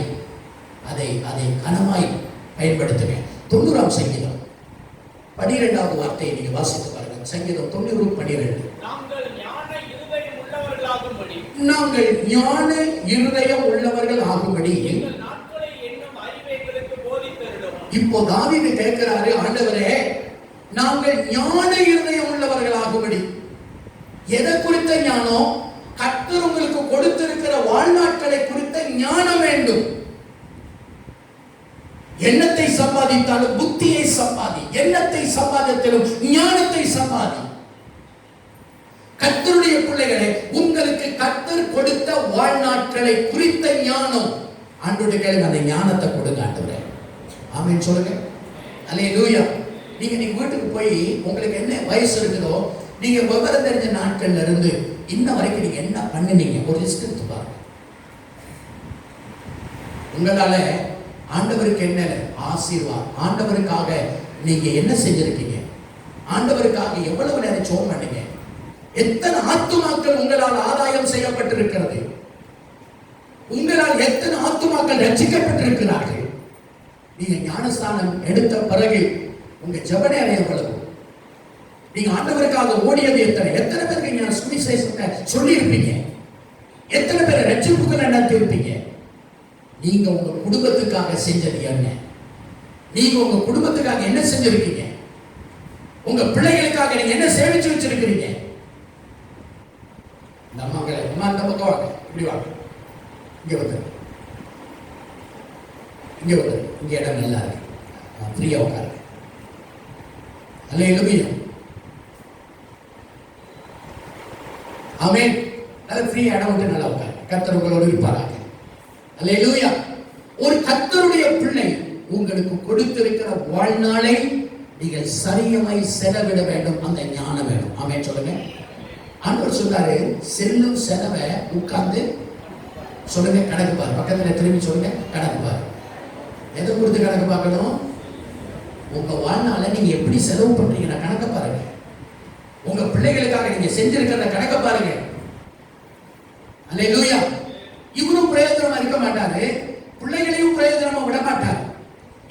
அதை கனமாய் பயன்படுத்துங்க. 90ஆம் சங்கீதம் 12வது வார்த்தையை நீங்க வாசித்து பாருங்க. சங்கீதம் 90:12. நாங்கள் ஞான இருதயம் உள்ளவர்கள் ஆகும்படி. இப்போ தாவீது கேட்கிறாரு, ஆண்டவரே நாங்கள் ஞான இருதயம் உள்ளவர்கள் ஆகும்படி. எதை குறித்த ஞானம்? கர்த்தர் உங்களுக்கு கொடுத்திருக்கிற வாழ்நாட்களை குறித்த ஞானம் வேண்டும். எண்ணத்தை சம்பாதித்தாலும் புத்தியை சம்பாதி, எண்ணத்தை சம்பாதித்தாலும் ஞானத்தை சம்பாதி. கர்த்தருடைய பிள்ளைகளே, உங்களுக்கு கர்த்தர் கொடுத்த வாழ்நாட்களை குறித்த ஞானம் ஆண்டவரே அந்த ஞானத்தை கொடுங்க ஆண்டவரே. ஆமென் சொல்லுங்க. அல்லேலூயா. நீங்க வீட்டுக்கு போய் உங்களுக்கு என்ன வயசு இருக்குதோ, நீங்க விவரம் தெரிஞ்ச நாட்கள்ல இருந்து இன்ன வரைக்கும் நீங்க என்ன பண்ணுனீங்க ஒரு லிஸ்ட் எடுத்து பாருங்க. உங்களால ஆண்டவருக்கு என்ன ஆசீர்வாதம், ஆண்டவருக்காக நீங்க என்ன செஞ்சிருக்கீங்க, ஆண்டவருக்காக எவ்வளவு நேரம் ஜெபம் பண்ணீங்க, எத்தனை ஆத்துமாக்கள் உங்களால் ஆதாயம் செய்யப்பட்டிருக்கிறது, உங்களால் எத்தனை ஆத்துமாக்கள் ரட்சிக்கப்பட்டிருக்கிறார்கள். நீங்க ஞானஸ்தானம் எடுத்த பிறகு உங்க ஜெப நேரம் எவ்வளவு, நீங்க ஆண்டவருக்காக ஓடியது எத்தனை பேருக்கு ஞான சுவிசேஷத்தை சொல்லி இருப்பீங்க, எத்தனை பேரை ரட்சிப்புகளை நடத்தி இருப்பீங்க. நீங்க உங்க குடும்பத்துக்காக செஞ்சது என்ன, நீங்க உங்க குடும்பத்துக்காக என்ன செஞ்சிருக்கீங்க, உங்க பிள்ளைகளுக்காக நீங்க என்ன சேமிச்சு வச்சிருக்கிறீங்க. இந்த அம்மாக்களை அம்மா இந்த பக்கம் வாங்க, இப்படி வாங்க, இங்க வந்து இங்க இடம் நல்லா இருக்கு, ஃப்ரீயா உட்காருங்க. அல்லேலூயா. ஆமென். நல்ல ஃப்ரீயா இடம் விட்டு நல்லா உட்காரு. கர்த்தர் உங்களோடு இருப்பாராக. அல்லேலூயா. ஒரு கர்த்தருடைய பிள்ளை உங்களுக்கு கொடுத்திருக்கிற வாழ்நாளை நீங்கள் சரியாய் செலவிட வேண்டும். அந்த ஞானம் வேணும். ஆமென் சொல்லுங்க. ஆண்டவர் சொல்றாரு, செல்லும் செலவை உட்கார்ந்து சொல்லுங்க, கணக்கு பாரு. பக்கத்துல திரும்பி சொல்லுங்க, கணக்கு பாரு. எதை கொடுத்து கணக்கு பார்க்கணும்? உங்க வாழ்நாளை நீங்க எப்படி செலவு பண்றீங்க கணக்க பாருங்க. உங்க பிள்ளைகளுக்காக நீங்க செஞ்சிருக்கிற கணக்க பாருங்க. அல்லேலூயா. இவரும் பிரயோஜனமா இருக்க மாட்டாரு, பிள்ளைகளையும் பிரயோஜனமா விட மாட்டார்.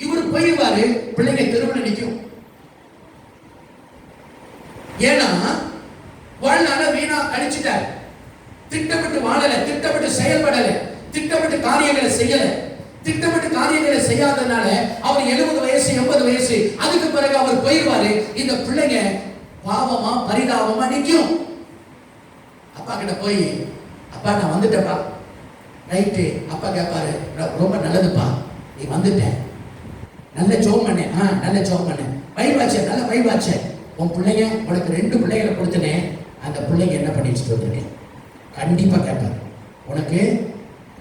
இவரு போயிடுவாரு, பிள்ளைங்க தெருவில் நிற்கும். ஏன்னா வாழ்நாள வீணா கழிச்சுட்டார். திட்டமிட்டு வாழல, திட்டமிட்டு செயல்படல, திட்டமிட்டு காரியங்களை செய்யல. திட்டமிட்டு காரியங்களை செய்யாதனால அவர் 70 வயசு 80 வயசு அதுக்கு பிறகு அவர் போயிடுவாரு. இந்த பிள்ளைங்க பாவமா பரிதாபமா நிற்கும். அப்பா கிட்ட போய், அப்பா நான் வந்துட்டேப்பா. ரைட்டு. அப்பா கேட்பாரு, ரொம்ப நல்லதுப்பா, நீ வந்துட்ட, நல்ல ஜோம் பண்ண, நல்ல ஜோம் பண்ண, வைவாச்ச, நல்ல வைவாச்ச. உன் பிள்ளைங்க, உனக்கு 2 பிள்ளைகளை கொடுத்தனேன், அந்த பிள்ளைங்க என்ன பண்ணி வச்சுட்டு வந்திருக்கேன். கண்டிப்பா கேட்பாரு, உனக்கு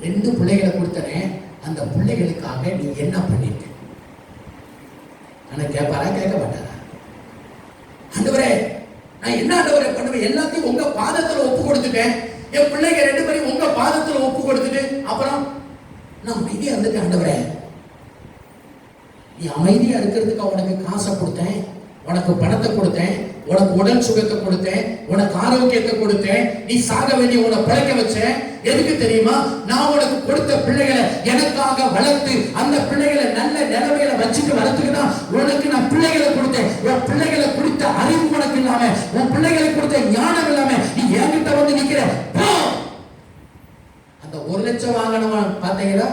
2 பிள்ளைகளை கொடுத்தனேன், அந்த பிள்ளைகளுக்காக நீ என்ன பண்ணிருக்க. ஆனா கேட்பாரா? கேட்க மாட்டாரா? ஆண்டவரே நான் என்ன ஆண்டவரே பண்ணுவேன், எல்லாத்தையும் உங்க பாதத்துல ஒப்பு கொடுத்துட்டேன், என் பிள்ளைங்க 2 பேரையும் உங்க பாதத்துல ஒப்பு கொடுத்துட்டு அப்புறம் நான் அமைதியா இருந்துட்டேன். ஆண்டவரே நீ அமைதியா இருக்கிறதுக்கு உனக்கு காசை கொடுத்தேன், உனக்கு பணத்தை கொடுத்தேன், உனக்கு உடல் சுகத்தை கொடுத்தேன், உனக்கு ஆரோக்கியத்தை கொடுத்தேன், நீ சாக வேண்டிய உன்னை பிழைக்க வச்சேன். எதுக்கு தெரியுமா? நான் உனக்கு கொடுத்த பிள்ளைகளை எனக்காக வளர்த்து அந்த பிள்ளைகளை நல்ல நிலைமையில வச்சுட்டு வளர்த்துக்கினா உனக்கு நான் பிள்ளைகளை கொடுத்தேன். உன் பிள்ளைகளை கொடுத்த அறிவு உனக்கு இல்லாம, உன் பிள்ளைகளை கொடுத்த ஞானம் இல்லாம நீ என்கிட்ட வந்து நிக்கிற. அந்த 1 லட்சம் வாங்கணும் பாத்தீங்களா?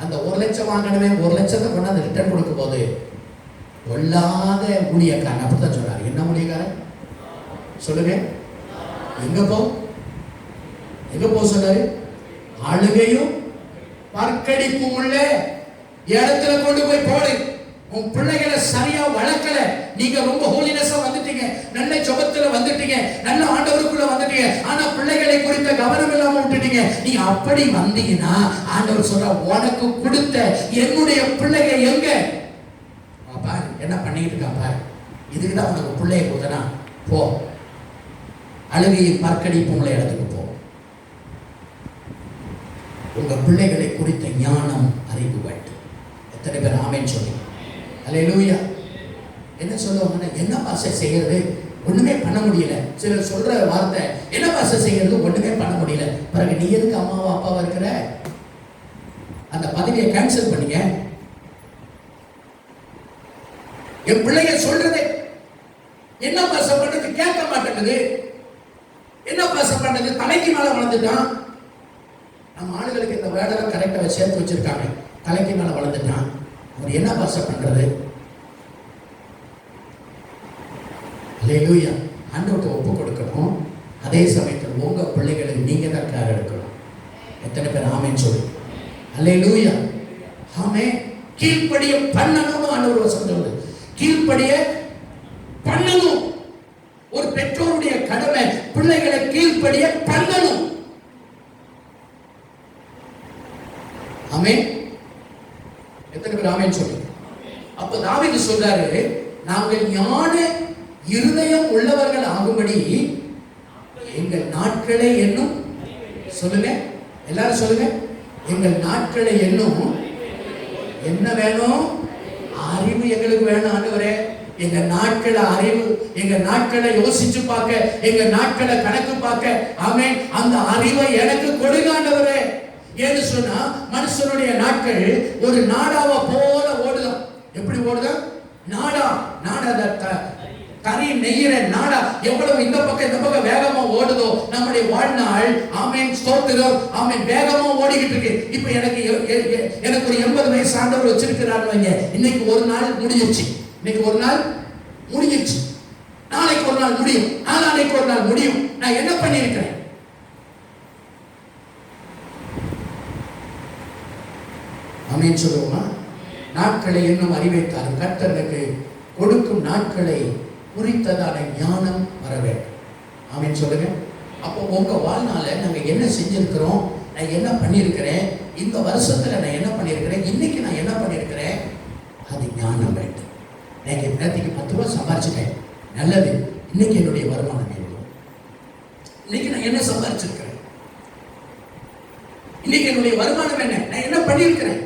அந்த 1 லட்சம் வாங்கணுமே 1 லட்சத்தை கொண்டாந்து ரிட்டர்ன் கொடுக்கும் போது கொள்ளாத ஊழியக்காரன் அப்படித்தான் சொல்றாரு. என்ன ஊழியக்காரன் சொல்லுங்க? எங்க போ சொன்னாரு? அழுகையும் பற்கடிப்பும் உள்ள இடத்துல கொண்டு போய் போடு. உன் பிள்ளைகளை சரியா வளர்க்கல, நீங்க ரொம்ப ஹோலினஸா வந்துட்டீங்க, நல்ல ஜெபத்துல வந்துட்டீங்க, நல்ல ஆண்டவருக்குள்ள வந்துட்டீங்க, ஆனா பிள்ளைகளை குறித்த கவனம் இல்லாம விட்டுட்டீங்க. நீ அப்படி வந்தீங்கன்னா ஆண்டவர் சொல்ற, உனக்கு கொடுத்த என்னுடைய பிள்ளைங்க எங்க பாரு, என்ன பண்ணிட்டு இருக்கா பாரு, இதுக்குதான் உனக்கு பிள்ளைய கொடுத்தனா, போ அழுகையில் பற்கடிப்பு உள்ள இடத்துக்கு போ. உங்க பிள்ளைகளை குறித்த ஞானம் அறிவு வேண்டும். எத்தனை பேர் ஆமென் சொல்லி அல்லேலூயா? என்ன சொல்லுவாங்கன்னா, என்ன பாச செய்யறது, ஒண்ணுமே பண்ண முடியல. சிலர் சொல்ற வார்த்தை, என்ன பாச செய்யறது, ஒண்ணுமே பண்ண முடியல. பிறகு நீ எதுக்கு அம்மாவா அப்பாவா இருக்கிற? அந்த பதவியை கேன்சல் பண்ணீங்க. என் பிள்ளைங்க சொல்றது என்ன பாச பண்றது கேட்க மாட்டேங்குது. என்ன பாச பண்றது, தலைக்கு மேல வளர்ந்துட்டான். நம்ம ஆளுகளுக்கு இந்த வேர்டெல்லாம் கரெக்டா சேர்த்து வச்சிருக்காங்க. தலைக்கு மேல வளர்ந்துட்டான், அவர் என்ன பாச பண்றது? அல்லேலூயா. ஆண்டவருக்கு ஒப்பு கொடுக்கணும். அதே சமயத்தில் உங்க பிள்ளைகளுக்கு நீங்க தான் கேர் எடுக்கணும். எத்தனை பேர் ஆமென் சொல்லு? அல்லேலூயா. ஆமென். கீழ்ப்படிய பண்ணணும். ஆண்டவர் வசனம் சொல்லுது, கீழ்ப்படிய பண்ணணும். ஒரு பெற்றோருடைய கடமை பிள்ளைகளை கீழ்ப்படிய பண்ணணும். ஆமென். எத்தனை பேர் ஆமென் சொல்லு? அப்ப தாவீது சொல்றாரு, நாங்கள் ஞான இருதயம் உள்ளவர்கள் ஆகும்படி எங்கள் நாட்களை என்னும், சொல்லுங்க எல்லாரும் சொல்லுங்க, எங்கள் நாட்களை என்னும். என்ன வேணும்? அறிவு எங்களுக்கு வேணும் ஆண்டவரே. எங்க நாட்களை அறிவு, எங்க நாட்களை யோசிச்சு பார்க்க, எங்க நாட்களை கணக்கு பார்க்க, ஆமென், அந்த அறிவை எனக்கு கொடுங்க ஆண்டவரே. ஏன்னு சொன்னா மனுஷனுடைய நாட்கள் ஒரு நாடாவ போல ஓடுதான். எப்படி ஓடுதான்? நாடா கறி நெய்யிற நாடா எவ்வளவு இந்த பக்கம் வேகமா ஓடுதோ நம்முடைய வாழ்நாள், ஆமென், ஸ்தோத்திரம், ஆமென், வேகமா ஓடிக்கிட்டு இருக்கு. இப்ப எனக்கு ஒரு 80 வயசு ஆண்டவர் வச்சிருக்கிறாங்க. இன்னைக்கு ஒரு நாள் முடிஞ்சிச்சு, இன்னைக்கு ஒரு நாள் முடிஞ்சிச்சு, நாளைக்கு ஒரு நாள் முடியும், நாளைக்கு ஒரு நாள் முடியும். நான் என்ன பண்ணிருக்கிறேன்? ஆமென் சொல்லுவோமா? நாட்களை இன்னும் அறிவைத்தார் கர்த்தருக்கு கொடுக்கும் நாட்களை குறித்ததான ஞானம் வர வேண்டும். ஆமென் சொல்லுங்க. அப்போ உங்க வாழ்நாள நாங்க என்ன செஞ்சிருக்கிறோம், நான் என்ன பண்ணியிருக்கிறேன், இந்த வருஷத்துல நான் என்ன பண்ணியிருக்கிறேன், இன்னைக்கு நான் என்ன பண்ணியிருக்கிறேன், அது ஞானம் வேண்டும். நேற்றுக்கு 10 ரூபாய் சம்பாரிச்சுட்டேன், நல்லது. இன்னைக்கு என்னுடைய வருமானம் எவ்வளவு, இன்னைக்கு நான் என்ன சம்பாரிச்சிருக்கிறேன், இன்னைக்கு என்னுடைய வருமானம் என்ன, நான் என்ன பண்ணியிருக்கிறேன்,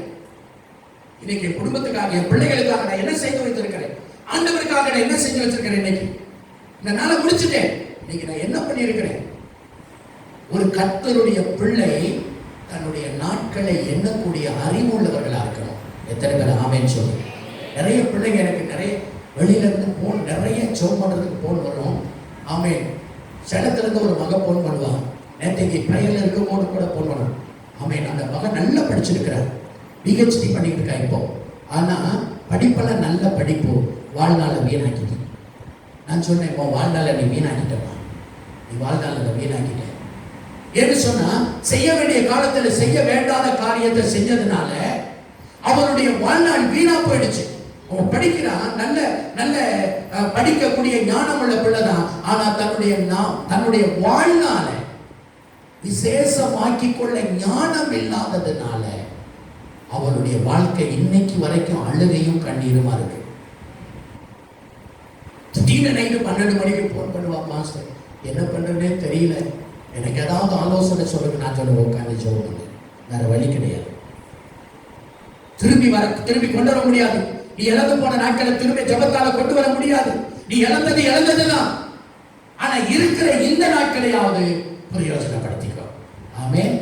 இன்னைக்கு என் குடும்பத்துக்காக, என் பிள்ளைகளுக்காக நான் என்ன செய்து வைத்திருக்கிறேன், ஆண்டவருக்காக நான் என்ன செஞ்சு வச்சிருக்கிறேன், இன்னைக்கு இந்த நாளை முடிச்சுட்டேன், இன்னைக்கு நான் என்ன பண்ணியிருக்கிறேன். ஒரு கர்த்தருடைய பிள்ளை தன்னுடைய நாட்களை எண்ணக்கூடிய அறிவு உள்ளவர்களா இருக்கணும். எத்தனை பேர் ஆமென் சொல்லு? நிறைய பிள்ளைங்க எனக்கு நிறைய வெளியில இருந்து போன், நிறைய ஜெபம் பண்றதுக்கு போன் வரும். ஆமென். சேலத்துல இருந்து ஒரு மகன் போன் பண்ணுவான். நேற்றைக்கு பிரயர்ல இருக்கும் போது கூட போன் பண்ணுவான். ஆமென். அந்த மகன் நல்லா படிச்சிருக்கிறார், PhD பண்ணிட்டு இருக்கா இப்போ. ஆனா படிப்பெல்லாம் நல்ல படிப்பு, வாழ்நாளை வீணாக்கிட்டு. நான் சொன்னேன், இப்போ வாழ்நாளை நீ வீணாக்கிட்டப்பா, நீ வாழ்நாளை வீணாக்கிட்ட. என்று சொன்னா செய்ய வேண்டிய காலத்துல செய்ய வேண்டாத காரியத்தை செஞ்சதுனால அவனுடைய வாழ்நாள் வீணா போயிடுச்சு. அவன் படிக்கிறான், நல்ல நல்ல படிக்கக்கூடிய ஞானம் உள்ள பிள்ளைதான். ஆனா தன்னுடைய வாழ்நாளை விசேஷமாக்கி கொள்ள ஞானம் இல்லாததுனால அவனுடைய வாழ்க்கை இன்னைக்கு வரைக்கும் அழுகையும் கண்ணீருமா இருக்கு. திடீர்னு நைட்டு 12 மணிக்கு போன் பண்ணுவா, மாஸ்டர் என்ன பண்றதுன்னே தெரியல, எனக்கு ஏதாவது ஆலோசனை சொல்லுங்க. நான் சொல்லுவேன், உட்காந்து ஜெபம் பண்ணு, வேற வழி கிடையாது. திரும்பி கொண்டு வர முடியாது. நீ இழந்து போன நாட்களை திரும்பி ஜெபத்தால கொண்டு வர முடியாது. நீ இழந்ததுதான். ஆனா இருக்கிற இந்த நாட்களையாவது பிரயோஜனப்படுத்திக்கோ. ஆமென்.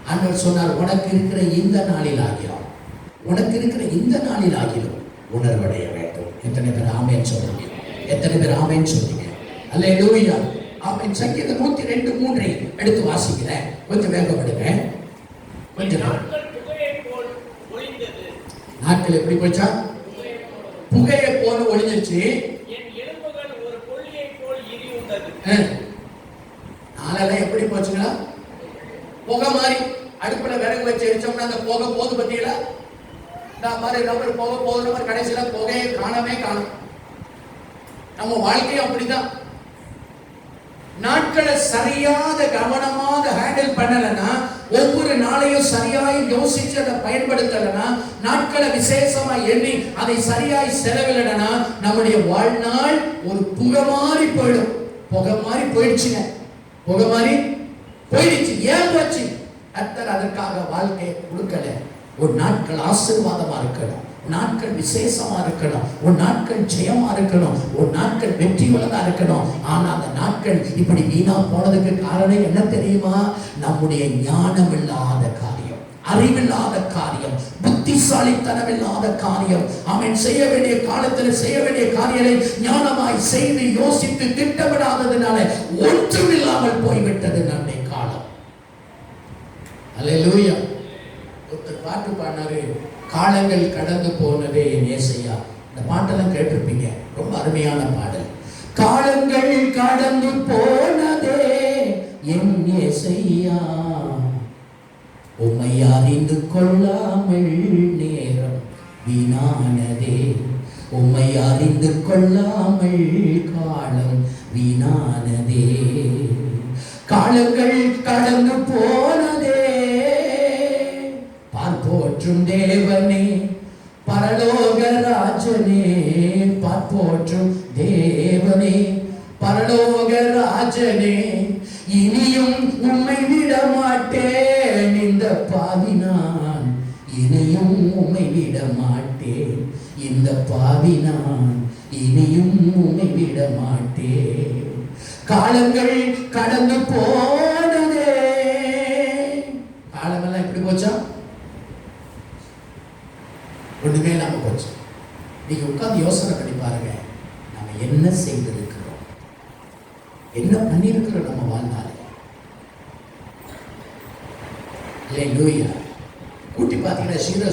ஆண்டவர் சொன்னார், உனக்கு இருக்கிற இந்த நாளில் ஆகிலும், உனக்கு இருக்கிற இந்த நாளில் ஆகிலும் உணர்வடைய வேண்டும். எத்தனை பேர் ஆமென் சொல்றீங்க? எத்தனை பேர் ஆமென் சொல்றீங்க? அல்லேலூயா. ஆமென். சங்கீதம் 102:3 எடுத்து வாசிக்கிறேன், கொஞ்சம் வேகப்படுங்க. கொஞ்சம் நாட்கள் எப்படி போச்சா? புகையை போல ஒளிஞ்சிருச்சு. நாளெல்லாம் எப்படி போச்சுங்களா? புகை மாதிரி. அடுப்புல விறகு வச்சு எரிச்சோம்னா அந்த புகை போது பத்தியல மாதிரி நம்ம புகை போதுற மாதிரி கடைசியில புகையை காணவே காணும். நம்ம வாழ்க்கையும் அப்படிதான். நாட்களை சரியாக கவனமாக ஹேண்டில் பண்ணலன்னா, ஒவ்வொரு நாளையும் சரியாய் யோசிச்சு அதை பயன்படுத்தலனா, நாட்களை விசேஷமா எண்ணி அதை சரியாய் செலவிடனா, நம்முடைய வாழ்நாள் ஒரு புகை மாதிரி போயிடும். புகை மாதிரி போயிடுச்சுங்க. புகை மாதிரி போயிடுச்சு. ஏன் போச்சு? கர்த்தர் அதற்காக வாழ்க்கையை கொடுக்கல. ஒரு நாட்கள் ஆசீர்வாதமா இருக்கணும், நாட்கள் விசேஷமா இருக்கணும், ஒரு நாட்கள் ஜெயமா இருக்கணும், ஒரு நாட்கள் வெற்றி உள்ளதா இருக்கணும். ஆனா அந்த நாட்கள் இப்படி வீணா போனதுக்கு காரணம் என்ன தெரியுமா? நம்முடைய ஞானம் இல்லாத காரியம், அறிவில்லாத காரியம், புத்திசாலித்தனம் இல்லாத காரியம். அவன் செய்ய வேண்டிய காலத்தில் செய்ய வேண்டிய காரியங்களை ஞானமாய் செய்து யோசித்து திட்டமிடாததுனால ஒன்றுமில்லாமல் போய்விட்டது நம்முடைய காலம். அல்லேலூயா. ஒருத்தர் பாட்டு பாடினாரு, காலங்கள் கடந்து போனதே என் ஏசையா. இந்த பாட்டெல்லாம் கேட்டிருப்பீங்க, ரொம்ப அருமையான பாடல். காலங்கள் கடந்து போனதே என் ஏசையா, உம்மை அறிந்து கொள்ளாமல் நேரம் வீணானதே, உம்மை அறிந்து கொள்ளாமல் காலம் வீணானதே. காலங்கள் கடந்து போனதே, பார்ப்போற்றும் தேவனே பரலோக ராஜனே, பார்ப்போற்றும் தேவனே பரலோக ராஜனே, இனியும் உம்மை விட மாட்டேன் இந்த பாவி நான், இனியும் உம்மை விட மாட்டேன் இந்த பாவி நான், இனியும் உம்மை விட மாட்டேன். காலங்கள் கடந்து போனதே. காலமெல்லாம் எப்படி போச்சா? ஒண்ணுமே இல்லாம போச்சு. நீங்க உட்கார்ந்து யோசனை பண்ணி பாருங்க, நம்ம என்ன செய்திருக்கிறோம், என்ன பண்ணிருக்கிறோம் நம்ம வாழ்நாள். அல்லேலூயா. கூட்டி பார்த்தீங்கன்னா சீரோ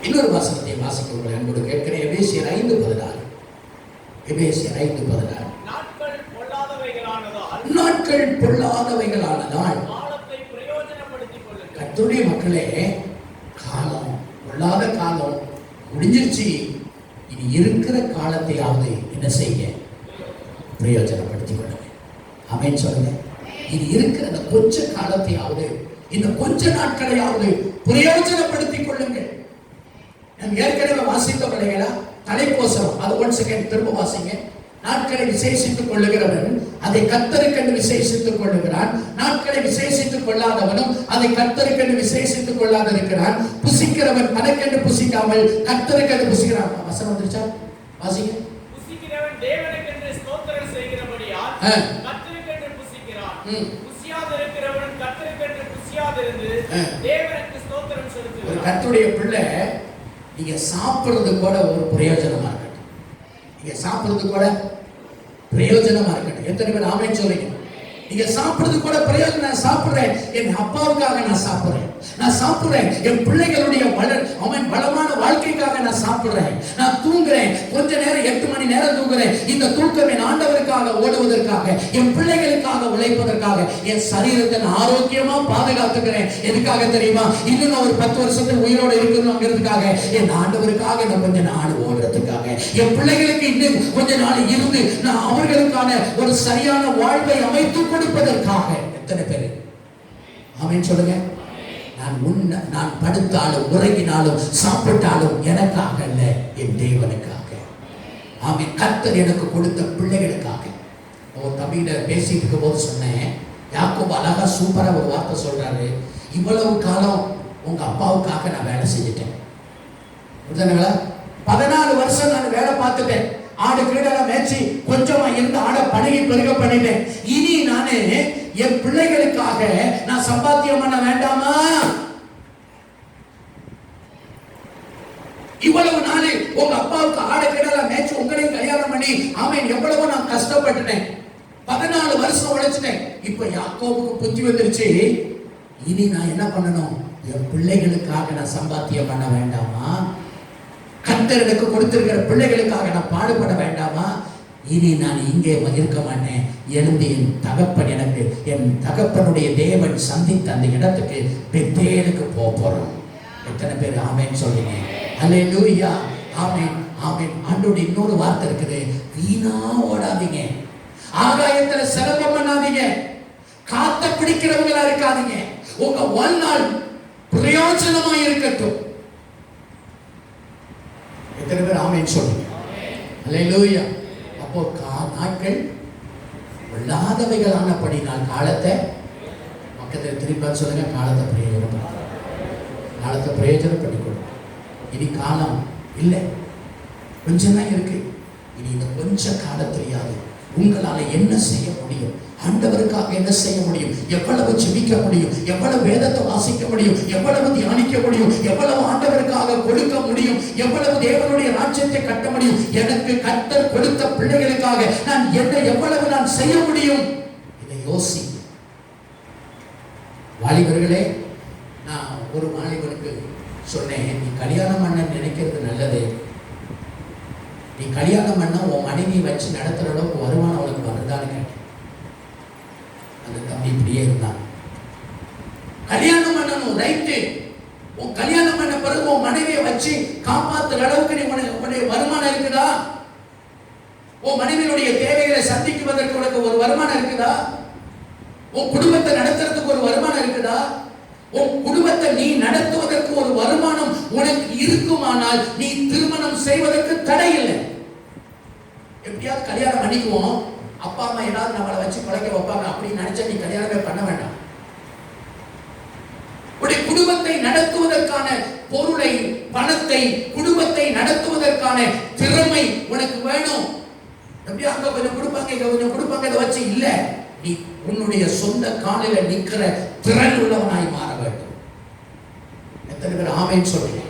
இன்னொரு வசனத்தை வாசிக்க உங்களை அன்போடு கேட்கிறேன். எபேசியர் 5:16. எபேசியர் 5:16. நாட்கள் பொல்லாதவைகளானதால் கர்த்தருடைய மக்களே, காலம் பொல்லாத காலம் முடிஞ்சிருச்சு. இனி இருக்கிற காலத்தையாவது என்ன செய்ய? பிரயோஜனப்படுத்திக் கொள்ளுங்க. ஆமென் சொல்லுங்க. இனி இருக்கிற இந்த கொஞ்ச காலத்தையாவது, இந்த கொஞ்ச நாட்களையாவது பிரயோஜனப்படுத்திக் கொள்ளுங்கள். நாம் ஏற்கனவே வாசித்த பிள்ளைகளா தலைப்போசம், அது 1 செகண்ட் திரும்ப வாசிங்க. நாட்களை விசேஷித்துக் கொள்ளுகிறவன் அதை கர்த்தருக்கென்று விசேஷித்துக் கொள்ளுகிறான், நாட்களை விசேஷித்துக் கொள்ளாதவனும் அதை கர்த்தருக்கென்று விசேஷித்துக் கொள்ளாத இருக்கிறான். புசிக்கிறவன் தனக்கென்று புசிக்காமல் கர்த்தருக்கென்று புசிக்கிறான். வசனம் வந்துருச்சா? வாசிங்க. புசிக்கிறவன் தேவனுக்கென்று ஸ்தோத்திரம் செய்கிறபடியால் கர்த்தருக்கென்று புசிக்கிறான். புசியாதிருக்கிறவன் கர்த்தருக்கென்று புசியாதிருந்து தேவனுக்கு ஸ்தோத்திரம் செலுத்துகிறான். ஒரு கர்த்தருடைய பிள்ளை, நீங்க சாப்பிடுறது கூட ஒரு பிரயோஜனமா இருக்கட்டும். நீங்க சாப்பிடுறது கூட பிரயோஜனமா இருக்கட்டும். எத்தனை பேர் ஆமென் சொல்றீங்க? நீங்க சாப்பிடுறது கூட பிரயோஜனம். நான் சாப்பிடுறேன், என் அப்பாவுக்காக நான் சாப்பிடுறேன், நான் சாப்பிடுறேன் என் பிள்ளைகளுடைய வளமான வாழ்க்கைக்காக நான் சாப்பிடுறேன், நான் தூங்குறேன், கொஞ்ச நேரம் 8 மணி நேரம் தூங்குறேன். இந்த தூக்கம் என் ஆண்டவருக்காக ஓடுவதற்காக, என் பிள்ளைகளுக்காக உழைப்பதற்காக, என் சரீரத்தை ஆரோக்கியமா பாதுகாத்துக்கிறேன். எதுக்காக தெரியுமா? இன்னும் ஒரு 10 வருஷத்துக்கு உயிரோடு இருக்கணுங்கிறதுக்காக, என் ஆண்டவருக்காக நான் கொஞ்ச நாள் ஓடுறதுக்காக, என் பிள்ளைகளுக்கு இன்னும் கொஞ்ச நாள் இருந்து நான் அவர்களுக்கான ஒரு சரியான வாழ்வை அமைத்து கொடுப்பதற்காக. எத்தனை பேர் ஆமென் சொல்லுங்க? நான் படுத்தாலும் உறங்கினாலும் சாப்பிட்டாலும் எனக்காக அல்ல, என் தேவனுக்காக. ஆமென். கர்த்தர் எனக்கு கொடுத்த பிள்ளைகளுக்காக. ஒரு தம்பியில பேசிட்டு இருக்கும் போது சொன்னேன், யாக்கோபு அழகா சூப்பரா ஒரு வார்த்தை சொல்றாரு. இவ்வளவு காலம் உங்க அப்பாவுக்காக நான் வேலை செஞ்சுட்டேன், 14 வருஷம் நான் வேலை பார்த்துட்டேன். ஆடு கீழெல்லாம் மேய்ச்சி கொஞ்சமா இருந்து ஆடை பழகி பெருக பண்ணிட்டேன். இனி நானு என் பிள்ளைகளுக்காக நான் சம்பாத்தியம் பண்ண வேண்டாமா? இவ்வளவு நாள் உங்க அப்பாவுக்கு ஆடை கீழெல்லாம் மேய்ச்சி உங்களையும் கல்யாணம் பண்ணி ஆமேன் எவ்வளவோ நான் கஷ்டப்பட்டுட்டேன். 14 வருஷம் உழைச்சிட்டேன். இப்ப யாக்கோபுக்கு புத்தி வந்துருச்சு. இனி நான் என்ன பண்ணணும்? என் பிள்ளைகளுக்காக நான் சம்பாத்தியம் பண்ண வேண்டாமா? கர்த்தர் எனக்கு கொடுத்திருக்கிற பிள்ளைகளுக்காக நான் பாடுபட வேண்டாமா? இனி நான் இங்கே இருக்க மாட்டேன். எழுந்து என் தகப்பன் எனக்கு என் தகப்பனுடைய தேவன் சந்தித்த அந்த இடத்துக்கு பெத்தேலுக்கு போறோம். எத்தனை பேர் ஆமேன் சொல்லுங்க? அல்லேலூயா. ஆமேன் ஆமேன். ஆண்டோட இன்னொரு வார்த்தை இருக்குது. வீணா ஓடாதீங்க, ஆகாயத்துல செலவு பண்ணாதீங்க, காத்த பிடிக்கிறவங்களா இருக்காதீங்க. உங்க வாழ்நாள் பிரயோஜனமா இருக்கட்டும். எத்தனை பேர் ஆமேன் சொல்லுங்க? அல்லேலூயா. அப்போ நாட்கள் விழாதவைகளானபடி நான் காலத்தை பக்கத்தில் திரும்ப சொல்லுங்க, காலத்தை பிரயோஜனப்படி கொடுக்கும். இனி காலம் இல்லை, கொஞ்சம் தான் இருக்கு. இனி இந்த கொஞ்ச காலத்திலேயாவது உங்களால என்ன செய்ய முடியும்? ஆண்டவருக்காக என்ன செய்ய முடியும்? எவ்வளவு ஜெபிக்க முடியும்? எவ்வளவு வேதத்தை வாசிக்க முடியும்? எவ்வளவு தியானிக்க முடியும்? எவ்வளவு ஆண்டவருக்காக கொடுக்க முடியும்? எவ்வளவு தேவனுடைய ராஜ்யத்தை கட்ட முடியும்? எனக்கு கர்த்தர் கொடுத்த பிள்ளைகளுக்காக நான் எவ்வளவு நான் செய்ய முடியும்? இதை யோசி. வாலிபர்களே, நான் ஒரு வாலிபருக்கு சொன்னேன், நீ கல்யாணம் பண்ண நினைக்கிறது நல்லது. நீ கல்யாணம் பண்ண உன் மனைவி வச்சு நடத்துற அளவுக்கு வருமானம் அவளுக்கு வருதான்னு கேட்டேன். அந்த தம்பி இப்படியே இருந்தான். கல்யாணம் பண்ணணும், ரைட்டு. உன் கல்யாணம் பண்ண பிறகு உன் மனைவியை வச்சு காப்பாத்துற அளவுக்கு நீ உன்னுடைய வருமானம் இருக்குதா? உன் மனைவியுடைய தேவைகளை சந்திக்குவதற்கு உனக்கு ஒரு வருமானம் இருக்குதா? உன் குடும்பத்தை நடத்துறதுக்கு ஒரு வருமானம் இருக்குதா? உன் குடும்பத்தை நீ நடத்துவதற்கு ஒரு வருமானம் உனக்கு இருக்குமானால் நீ திருமணம் செய்வதற்கு தடை இல்லை. எப்படியாவது கல்யாணம் பண்ணிக்குவோம், அப்பா அம்மா ஏதாவது நம்மளை வச்சு பழக்க வைப்பாங்க அப்படின்னு நினைச்சா நீ கல்யாணமே பண்ண வேண்டாம். உடைய குடும்பத்தை நடத்துவதற்கான பொருளை, பணத்தை, குடும்பத்தை நடத்துவதற்கான திறமை உனக்கு வேணும். எப்படியா அங்க கொஞ்சம் கொடுப்பாங்க, இங்க கொஞ்சம் கொடுப்பாங்க, இதை வச்சு இல்ல. நீ உன்னுடைய சொந்த காலில நிக்கிற திறன் உள்ளவனாய் மாற வேண்டும். எத்தனை பேர் ஆமேன்னு சொல்றீங்க?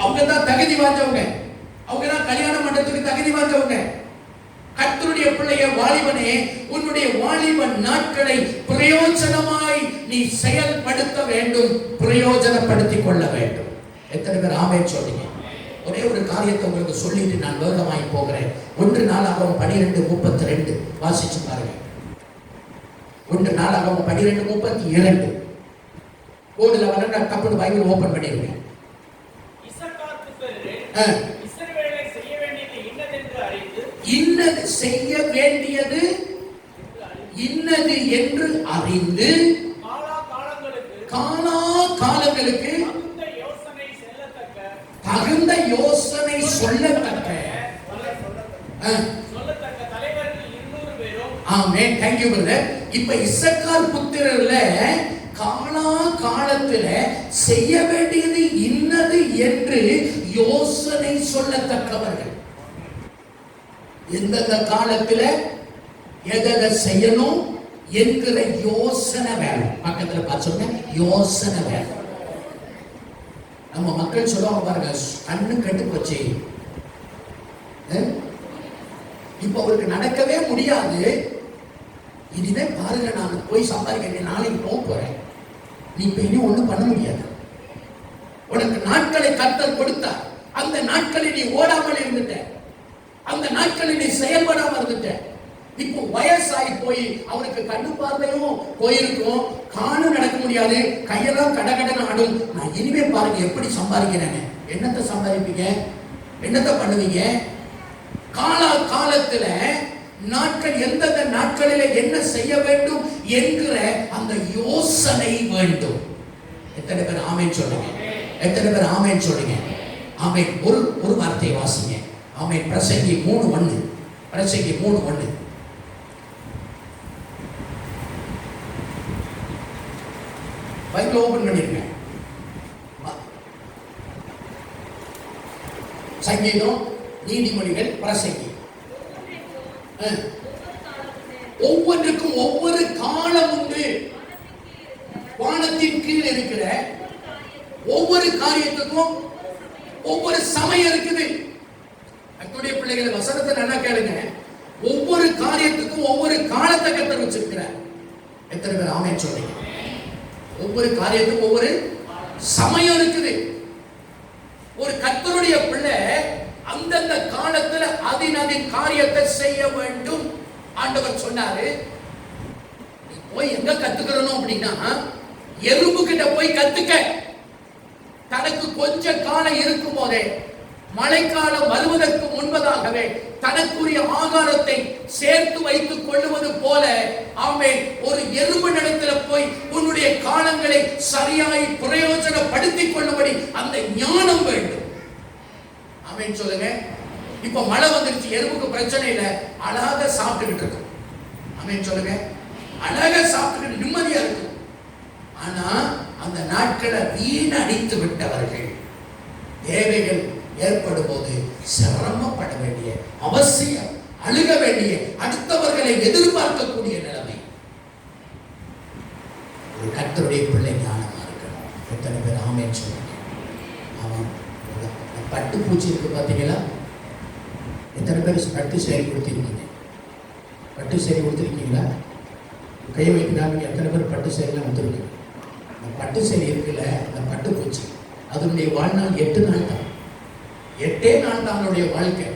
அவங்க தான் தகுதி வாய்ந்தவங்க, அவங்க தான் கல்யாணம் பண்றதுக்கு தகுதி வாய்ந்தவங்க. கர்த்தருடைய பிள்ளைய வாலிபனே, உன்னுடைய வாலிப நாட்களை பிரயோஜனமாய் நீ செயல்படுத்த வேண்டும், பிரயோஜனப்படுத்திக் கொள்ள வேண்டும். எத்தனை பேர் ஆமேன்னு சொல்றீங்க? ஒரே ஒரு காரியத்தை உங்களுக்கு சொல்லிட்டு நான் வேகமாய் போகிறேன். 1 நாளாகமம் 12:32 வாசிச்சு பாருங்க. 1 நாளாகமம் 12:32 கோடுல வரங்க, டப்புனு பைபிள் ஓபன் பண்ணிருங்க. இஸ்ரவேலை செய்ய வேண்டியது இன்னதென்று அறிந்து, இன்னது செய்ய வேண்டியது இன்னது என்று அறிந்து, காலா காலங்களுக்கு தகுந்த யோசனை சொல்லத்தக்க தலைவர்கள் 200 பேரும். ஆமென். Thank you brother. இப்ப இசக்கார் புத்திரர்ல காலா காலத்துல செய்ய வேண்டியது இன்னது என்று யோசனை சொல்லத்தக்கவர்கள். எந்தெந்த காலத்துல எதை செய்யணும் என்கிற யோசனை வேணும். பக்கத்துல பார்த்து யோசனை வேணும். நம்ம மக்கள் சொல்லுவாங்க பாருங்க, கண்ணு கட்டு போச்சு, இப்ப அவருக்கு நடக்கவே முடியாது, இனிமே பாருங்க நான் போய் சம்பாதிக்க நாளைக்கு போறேன், நீ இப்ப இனி ஒண்ணும் பண்ண முடியாது. உனக்கு நாட்களை கர்த்தர் கொடுத்தார், அந்த நாட்களை நீ ஓடாமல் இருந்துட்ட, அந்த நாட்களை நீ செயல்படாமல் இருந்துட்ட. இப்போ வயசாகி போய் அவனுக்கு கண்ணு பார்வையும் போயிருக்கும், காணும் நடக்க முடியாது, கையெல்லாம் கடகடன்னு ஆடும். நான் இனிமே பாருங்க எப்படி சம்பாதிக்கிறேன். என்னத்தை சம்பாதிப்பீங்க? என்னத்தை பண்ணுவீங்க? காலத்துல நாட்கள் எந்தெந்த நாட்களில என்ன செய்ய வேண்டும் என்கிற அந்த யோசனை வேண்டும். எத்தனை பேர் ஆமென் சொல்லுங்க? எத்தனை பேர் ஆமென் சொல்லுங்க? ஆமென். ஒரு வார்த்தையை வாசிங்க. ஆமென். பிரசங்கி 3:1. பிரசங்கி 3:1. பைபிள் ஓபன் பண்ணிருங்க. சங்கீதம், நீதிமொழிகள், பிரசங்கி. ஒவ்வொன்றுக்கும் ஒவ்வொரு காலம் உண்டு. வானத்தின் கீழ் இருக்கிற ஒவ்வொரு காரியத்துக்கும் ஒவ்வொரு சமயம் இருக்குது. அத்துடைய பிள்ளைகளை வசனத்தை நல்லா கேளுங்க. ஒவ்வொரு காரியத்துக்கும் ஒவ்வொரு காலத்தை கர்த்தர் வச்சிருக்கிறார். எத்தனை பேர் ஆமென் சொல்றீங்க? ஒவ்வொரு காரியத்துக்கும் ஒவ்வொரு சமயம் இருக்குது. ஒரு கர்த்தருடைய பிள்ளை அந்தந்த காலத்துல அதின் காரியத்தை செய்ய வேண்டும். ஆண்டவர் சொன்னாரு, நீ போய் எங்க கத்துக்கணும் அப்படின்னா எறும்பு கிட்ட போய் கத்துக்க. தனக்கு கொஞ்ச காலம் இருக்கும் போதே, மழைக்காலம் வருவதற்கு முன்பதாகவே தனக்குரிய ஆகாரத்தை சேர்த்து வைத்துக் கொள்ளுவது போல, ஆமென், ஒரு எறும்பு நிலத்துல போய் உன்னுடைய காலங்களை சரியாய் பிரயோஜனப்படுத்திக் கொள்ளும்படி அந்த ஞானம் வேண்டும். ஆமென் சொல்லுங்க. இப்ப மழை வந்துருச்சு, எறும்புக்கு பிரச்சனை இல்லை, அழகாக சாப்பிட்டுக்கிட்டு இருக்கும். ஆமென் சொல்லுங்க. அழகாக சாப்பிட்டுக்கிட்டு நிம்மதியா இருக்கும். ஆனா அந்த நாட்களை வீணடித்து விட்டவர்கள் தேவைகள் ஏற்படும் போது சிரமப்பட வேண்டிய அவசியம், அழுக வேண்டிய, அடுத்தவர்களை எதிர்பார்க்கக்கூடிய நிலைமை. ஒரு கர்த்தருடைய பிள்ளை ஞானமா இருக்கணும். எத்தனை பேர் ஆமென் சொல்லுங்க? அவன் பட்டுப்பூச்சி இருக்கு பார்த்தீங்களா? எத்தனை பேர் பட்டு சேரி கொடுத்திருக்கீங்க? பட்டு சேரி கொடுத்திருக்கீங்களா? கை வைக்கிறாங்க. எத்தனை பேர் பட்டு சேரிலாம் வந்துருக்கீங்க? அந்த பட்டு சேரி இருக்குல்ல, அந்த பட்டுப்பூச்சி, அதனுடைய வாழ்நாள் 8 நாள் தான். 8 நாள் தான் அவனுடைய வாழ்க்கை.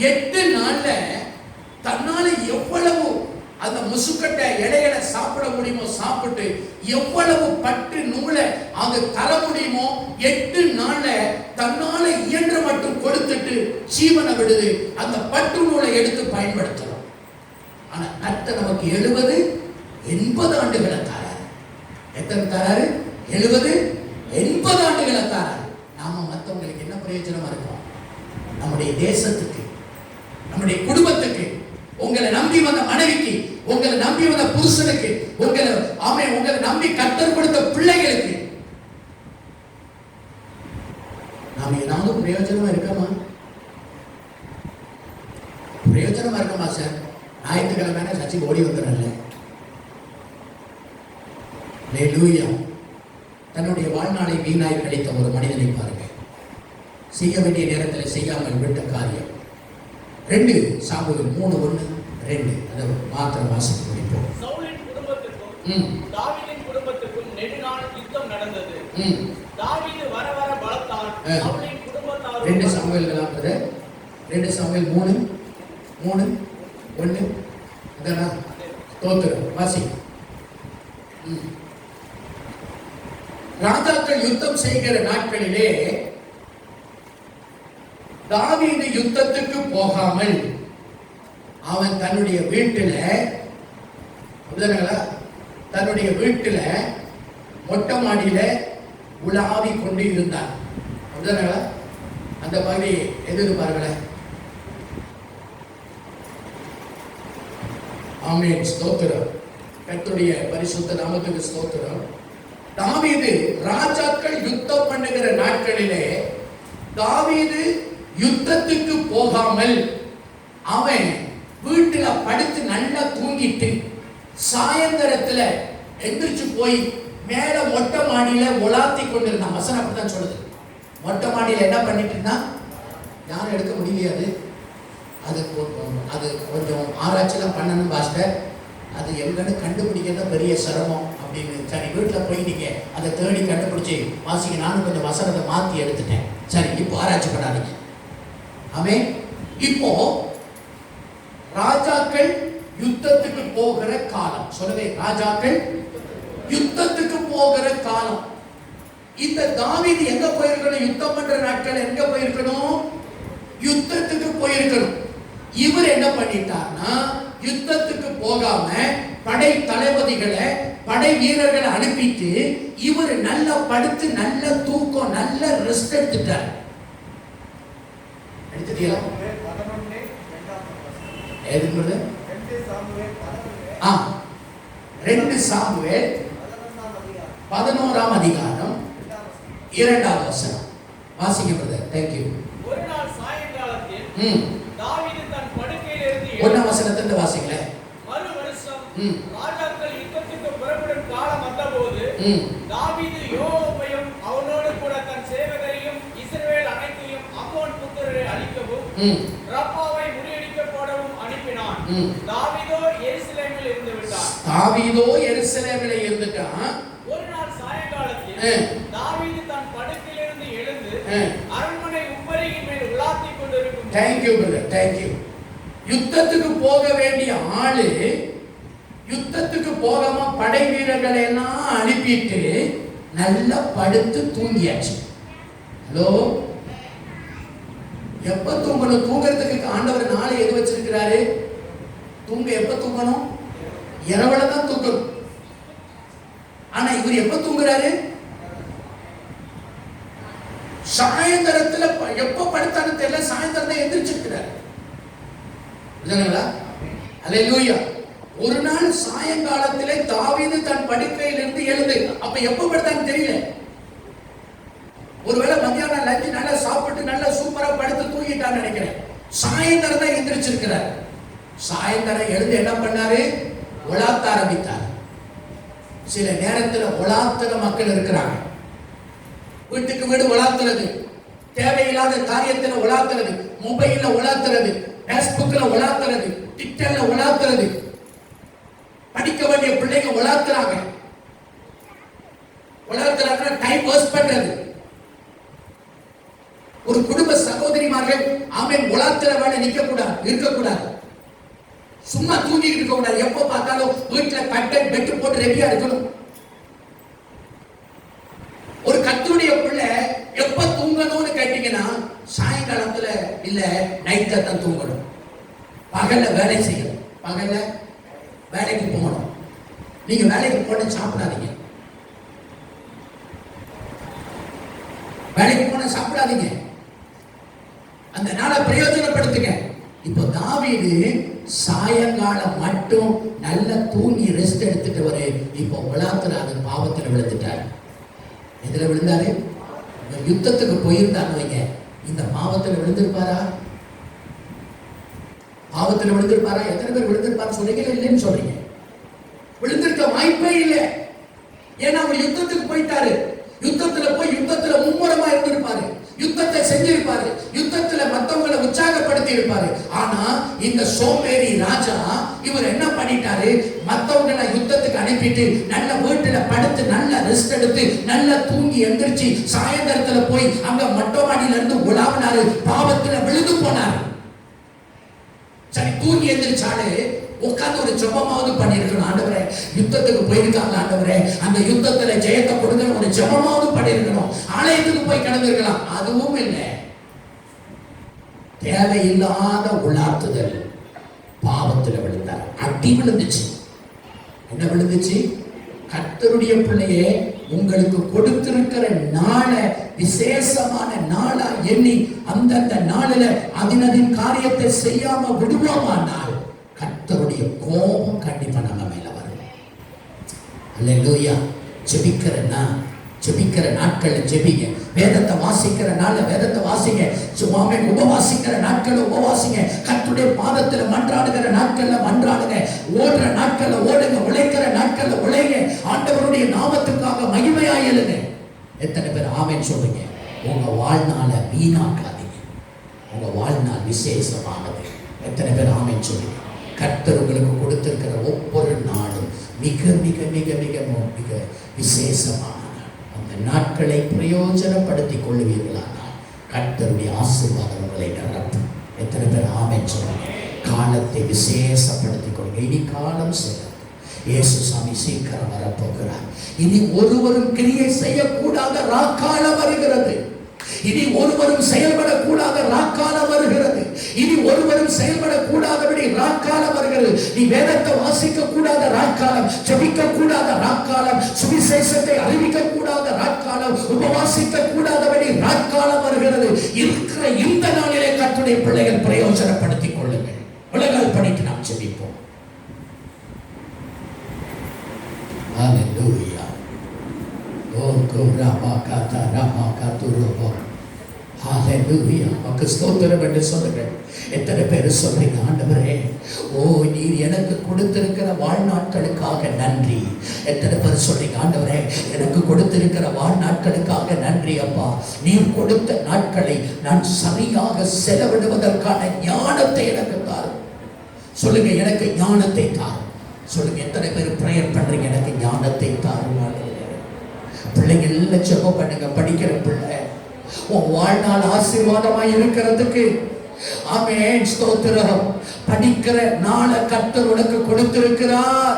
8 நாள்ல தன்னால எவ்வளவு அந்த முசுக்கட்ட இலைகளை சாப்பிட முடியுமோ சாப்பிட்டு, எவ்வளவு பட்டு நூலை அது தர முடியுமோ 8 நாள்ல தன்னால இயன்ற மட்டும் கொடுத்துட்டு ஜீவனை விடுது. அந்த பட்டு நூலை எடுத்து பயன்படுத்தலாம். ஆனா கர்த்தர் நமக்கு 70 80 ஆண்டுகளை தராரு. எத்தனை தராரு? 70 80 ஆண்டுகளை தராரு. நாம மற்றவங்களுக்கு என்ன பிரயோஜனமா இருக்கும்? நம்முடைய தேசத்துக்கு, நம்முடைய குடும்பத்துக்கு, உங்களை நம்பி வந்த மனைவிக்கு, உங்களை நம்பி வந்த புருஷனுக்கு, உங்களை நம்பி கர்த்தர் கொடுத்த பிள்ளைகளுக்கு நாம ஏதாவது பிரயோஜனமா இருக்கமா? பிரயோஜனமா இருக்கமா சார்? ஞாயிற்றுக்கிழமை சச்சி ஓடி வந்துடுறல. ஹல்லேலூயா. தன்னுடைய வாழ்நாளை வீணாய் கழித்த ஒரு மனிதனை பாருங்க. செய்ய வேண்டிய நேரத்தில் செய்யாமல் விட்ட காரியம். 2 சாமுவேல் 3:1-2 அதை மாத்திரம் வாசித்து முடிப்போம். சவுலின் குடும்பத்துக்கும் தாவீதின் குடும்பத்துக்கும் நெடுநாள் யுத்தம் நடந்தது. தாவீது வர வர பலத்தால் சவுலின் குடும்பத்தார் 2 சாமுவேல்களா பிரதர்? 2 சாமுவேல் 3:1 அதானா? ஸ்தோத்திரம். வாசி. ராஜாக்கள் யுத்தம் செய்கிற நாட்களிலே தாவீது யுத்தத்துக்கு போகாமல் அவன் தன்னுடைய வீட்டில மொட்டை மாடியில உலாவி கொண்டு இருந்தான். அப்படிதானங்களா? அந்த பகுதி எதிர்பார்க்கல. ஆமென். ஸ்தோத்திரம். கர்த்தருடைய பரிசுத்த நாமத்துக்கு ஸ்தோத்திரம். தாவீது ராஜாக்கள் யுத்தம் பண்ணுகிற நாட்களிலே தாவீது யுத்தத்துக்கு போகாமல் அவன் வீட்டுல படுத்து நல்லா தூங்கிட்டு சாயந்தரத்துல எந்திரிச்சு போய் மேல மொட்டை மாடியில உலாத்தி கொண்டிருந்தான். வசனம் அப்படித்தான் சொல்லுது. மொட்டை மாடியில என்ன பண்ணிட்டு இருந்தான்? யாரும் எடுக்க முடியாது. அது கொஞ்சம் ஆராய்ச்சிலாம் பண்ணணும் பாஸ்டர். அது எங்கன்னு கண்டுபிடிக்கிறது பெரிய சிரமம் அப்படின்னு. சரி, வீட்டில் போய் நீங்க அதை தேடி கண்டுபிடிச்சி வாசிக்க. நானும் கொஞ்சம் வசனத்தை மாற்றி எடுத்துட்டேன். சரி, இப்போ ஆராய்ச்சி பண்ணாதீங்க. ஆமென். இப்போ ராஜாக்கள் யுத்தத்துக்கு போகிற காலம். சொல்லவே, ராஜாக்கள் யுத்தத்துக்கு போகிற காலம். இந்த தாவீது எங்க போயிருக்கணும்? யுத்தம் பண்ற நாட்கள் எங்க போயிருக்கணும்? யுத்தத்துக்கு போயிருக்கணும். இவர் என்ன பண்ணிட்டார்னா, யுத்தத்துக்கு போகாம படை தளபதிகளை, படை வீரர்களை அனுப்பிட்டு இவர் நல்லா படுத்து நல்ல தூக்கம், நல்ல ரெஸ்ட் எடுத்துட்டார். எடுத்துட்டீங்களா? 2 சாமுவேல் 11-ஆம் அதிகாரம் 2ஆம் வசனம். வாசிங்க பிரதர். Thank you. ஒரு நாள் சாயங்காலத்தில் தாவீது தன் படுக்கையிலிருந்து ஒண்ணாம் வசனத்திலிருந்து வாசிங்களே. மறு வருஷம் ராஜாக்கள் யுத்தத்துக்கு புறப்படும் காலம் வந்தபோது தாவீது யோவாபையும் அவனோடு கூட தன் சேவகரையும் இஸ்ரவேல் அனைத்தையும் அம்மோன் புத்திரரை அழிக்கவும் ரப்பாவை முறியடிக்க போடவும் அனுப்பினான். தாவீதோ எருசலேமில் இருந்து விட்டான். ஒரு நாள் சாயங்காலத்தில் தாவீது தன் படுக்கையிலிருந்து எழுந்து அரண்மனை உப்பரியின் மேல் உலாத்திக் கொண்டிருக்கும். Thank you brother. Thank you. யுத்தத்துக்கு போக வேண்டிய ஆளு யுத்தத்துக்கு போகாம படை வீரர்களை எல்லாம் அனுப்பிட்டு நல்லா படுத்து தூங்கியாச்சு. ஹலோ, எப்ப தூங்கணும்? தூங்குறதுக்கு ஆண்டவர் நாளை எது வச்சிருக்கிறாரு? தூங்க எப்ப தூங்கணும்? இரவுல தான் தூங்கணும். ஆனா இவர் எப்ப தூங்குறாரு? சாயந்தரத்துல. எப்ப படுத்தான்னு தெரியல, சாயந்தரம் தான் எந்திரிச்சிருக்கிறாரு. அல்லேலூயா. ஒரு நாள் சாயங்காலத்திலே தாவீது தன் படுக்கையிலிருந்து எழுந்து, அப்ப எப்ப படுத்தான்னு தெரியல. ஒருவேளை மத்தியானம் லஞ்ச் நல்லா சாப்பிட்டு நல்லா சூப்பரா படுத்து தூங்கிட்டான்னு நினைக்கிறேன். சாயந்தரம் தான் எந்திரிச்சிருக்கிறார். சாயந்தரம் எழுந்து என்ன பண்ணாரு? உலாத்த ஆரம்பித்தார். சில நேரத்தில் உலாத்துற மக்கள் இருக்கிறாங்க. வீட்டுக்கு வீடு உலாத்துறது, தேவையில்லாத காரியத்தில் உலாத்துறது, மொபைல்ல உலாத்துறது, பேஸ்புக்ல உலாத்துறது, ட்விட்டர்ல உலாத்துறது, படிக்க வேண்டிய பிள்ளைங்க உலாத்துறாங்க. டைம் வேஸ்ட் பண்றது. ஒரு குடும்ப சகோதரிமார்கள் ஆமென் உலாத்துற வேலை இருக்கக்கூடாது. சும்மா தூங்கிட்டு இருக்க கூடாது. எப்ப பார்த்தாலும் வீட்டுல கட்டன் பெட்டு போட்டு ரெடியா இருக்கணும். ஒரு கர்த்தருடைய பிள்ளை எப்ப தூங்கணும்னு கேட்டீங்கன்னா சாயங்காலத்துல இல்ல, நைட்ல தான் தூங்கணும். பகல்ல வேலை செய்யணும், பகல்ல வேலைக்கு போகணும். நீங்க வேலைக்கு போன சாப்பிடாதீங்க, வேலைக்கு போன சாப்பிடாதீங்க. அந்த நாளை பிரயோஜனப்படுத்துங்க. இப்போ தாவீது சாயங்காலம் மட்டும் நல்ல தூங்கி ரெஸ்ட் எடுத்துட்டு வர இப்போ விளாத்துறாரு, பாவத்தில் விழுந்துட்டாரு. எதுல விழுந்தாரு? யுத்தத்துக்கு போயிருந்தான்னு வைங்க, இந்த பாவத்தில் விழுந்திருப்பாரா? பாவத்தில் விழுந்திருப்பாரா? எத்தனை பேர் விழுந்திருப்பாரு சொல்றீங்க? இல்லைன்னு சொல்றீங்க. விழுந்திருக்க வாய்ப்பே இல்லை. ஏன்னா அவர் யுத்தத்துக்கு போயிட்டாரு. யுத்தத்துல போய் யுத்தத்துல மும்முரமா இருந்திருப்பாரு, யுத்தத்தை செஞ்சிருப்பாரு, யுத்தத்துல மத்தவங்களை உற்சாகப்படுத்தி இருப்பாரு. ஆனா இந்த சோம்பேறி ராஜா இவர் என்ன பண்ணிட்டாரு? மத்தவங்களை யுத்தத்துக்கு அனுப்பிட்டு நல்ல வீட்டுல படுத்து நல்ல ரெஸ்ட் எடுத்து நல்ல தூங்கி எந்திரிச்சு சாயந்தரத்துல போய் அங்க மொட்டை மாடியில இருந்து உலாவினாரு, பாவத்துல விழுந்து போனாரு. சரி, தூங்கி எந்திரிச்சாலே உட்கார்ந்து ஒரு ஜெபமாவது பண்ணிருக்கணும். ஆண்டவரே, யுத்தத்துக்கு போயிருக்காங்க, ஆண்டவரே அந்த யுத்தத்துல ஜெயத்தை கொடுங்க, ஒரு ஜெபமாவது பண்ணிருக்கணும். ஆலயத்துக்கு போய் கிடந்திருக்கலாம், அதுவும் இல்லை. தேவையில்லாத உலாத்துதல், பாவத்துல விழுந்தார். அடி விழுந்துச்சு. என்ன விழுந்துச்சு? கர்த்தருடைய பிள்ளையே, உங்களுக்கு கொடுத்திருக்கிற நாளை விசேஷமான நாளா எண்ணி அந்தந்த நாளில அதினதின் காரியத்தை செய்யாம விடுவோமானால் கர்த்தருடைய கோபம் கண்டிப்பா நம்ம மேல வரும். அல்லேலூயா. ஜெபிக்கிற நாட்கள்ல ஜெபிங்க. வேதத்தை வாசிக்கிற நாள்ல வேதத்தை வாசிங்க. சும்மாவே உபவாசிக்கிற நாட்கள்ல உபவாசிங்க. கர்த்தருடைய பாதத்துல மன்றாடுகிற நாட்கள்ல மன்றாடுங்க. ஓடுற நாட்கள்ல ஓடுங்க. உழைக்கிற நாட்கள்ல உழைங்க. ஆண்டவருடைய நாமத்துக்காக மகிமையாய் எழுங்க. எத்தனை பேர் ஆமென் சொல்றீங்க? உங்க வாழ்நாள வீணாக்காதீங்க. உங்க வாழ்நாள் விசேஷமானது. எத்தனை பேர் ஆமென் சொல்றீங்க? கர்த்தர் உங்களுக்கு கொடுத்திருக்கிற ஒவ்வொரு நாளும் மிக மிக மிக மிக மிக விசேஷமான அந்த நாட்களை பிரயோஜனப்படுத்திக் கொள்வீர்களானால் கர்த்தருடைய ஆசீர்வாதம் உங்களை நிரப்பும். எத்தனை பேர் ஆமென் சொல்றீங்க? காலத்தை விசேஷப்படுத்திக் கொள்ளுங்க. இனி காலம் சிறப்பு. இயேசு சாமி சீக்கிரம் வரப்போகிறார். இனி ஒருவரும் கிரியை செய்யக்கூடாத ராக்காலம் வருகிறது. இனி ஒருவரும் செயல்படக்கூடாத ராக்காலம் வருகிறது. இனி ஒருவரும் செயல்படக்கூடாதபடி ராக்காலம் வருகிறது. நீ வேதத்தை வாசிக்க கூடாத ராக்காலம், ஜெபிக்க கூடாத ராக்காலம், சுவிசேஷத்தை அறிவிக்க கூடாத ராக்காலம், உபவாசிக்க கூடாதபடி ராக்காலம் வருகிறது. இருக்கிற இந்த நாளிலே கர்த்தருடைய பிள்ளைகள் பிரயோஜனப்படுத்திக் கொள்ளுங்கள். உலகால் பண்ணிட்டு நாம் ஜெபிப்போம். Hallelujah. Oh, Kurama Kata Rama Katurobo. ஹalleluya. உமக்கு ஸ்தோத்திரம் என்று சொல்லுங்கள். எத்தனை பேர் சொல்றீங்க, ஆண்டவரே ஓ நீர் எனக்கு கொடுத்திருக்கிற வாழ்நாட்களுக்காக நன்றி. எத்தனை பேர் சொல்றீங்க, ஆண்டவரே எனக்கு கொடுத்திருக்கிற வாழ்நாட்களுக்காக நன்றி அப்பா. நீர் கொடுத்த நாட்களை நான் சரியாக செலவிடுவதற்கான ஞானத்தை எனக்கு தார். சொல்லுங்க, எனக்கு ஞானத்தை தார். சொல்லுங்க, எத்தனை பேர் பிரேயர் பண்றீங்க, எனக்கு ஞானத்தை தாருங்க. பிள்ளைங்க எல்லாம் ஜெபம் பண்ணுங்க. படிக்கிற பிள்ளை உன் வாழ்நாள் ஆசீர்வாதமாய் இருக்கிறதுக்கு ஆமென், ஸ்தோத்திரம். படிக்கிற நாளை கர்த்தர் உனக்கு கொடுத்திருக்கிறார்.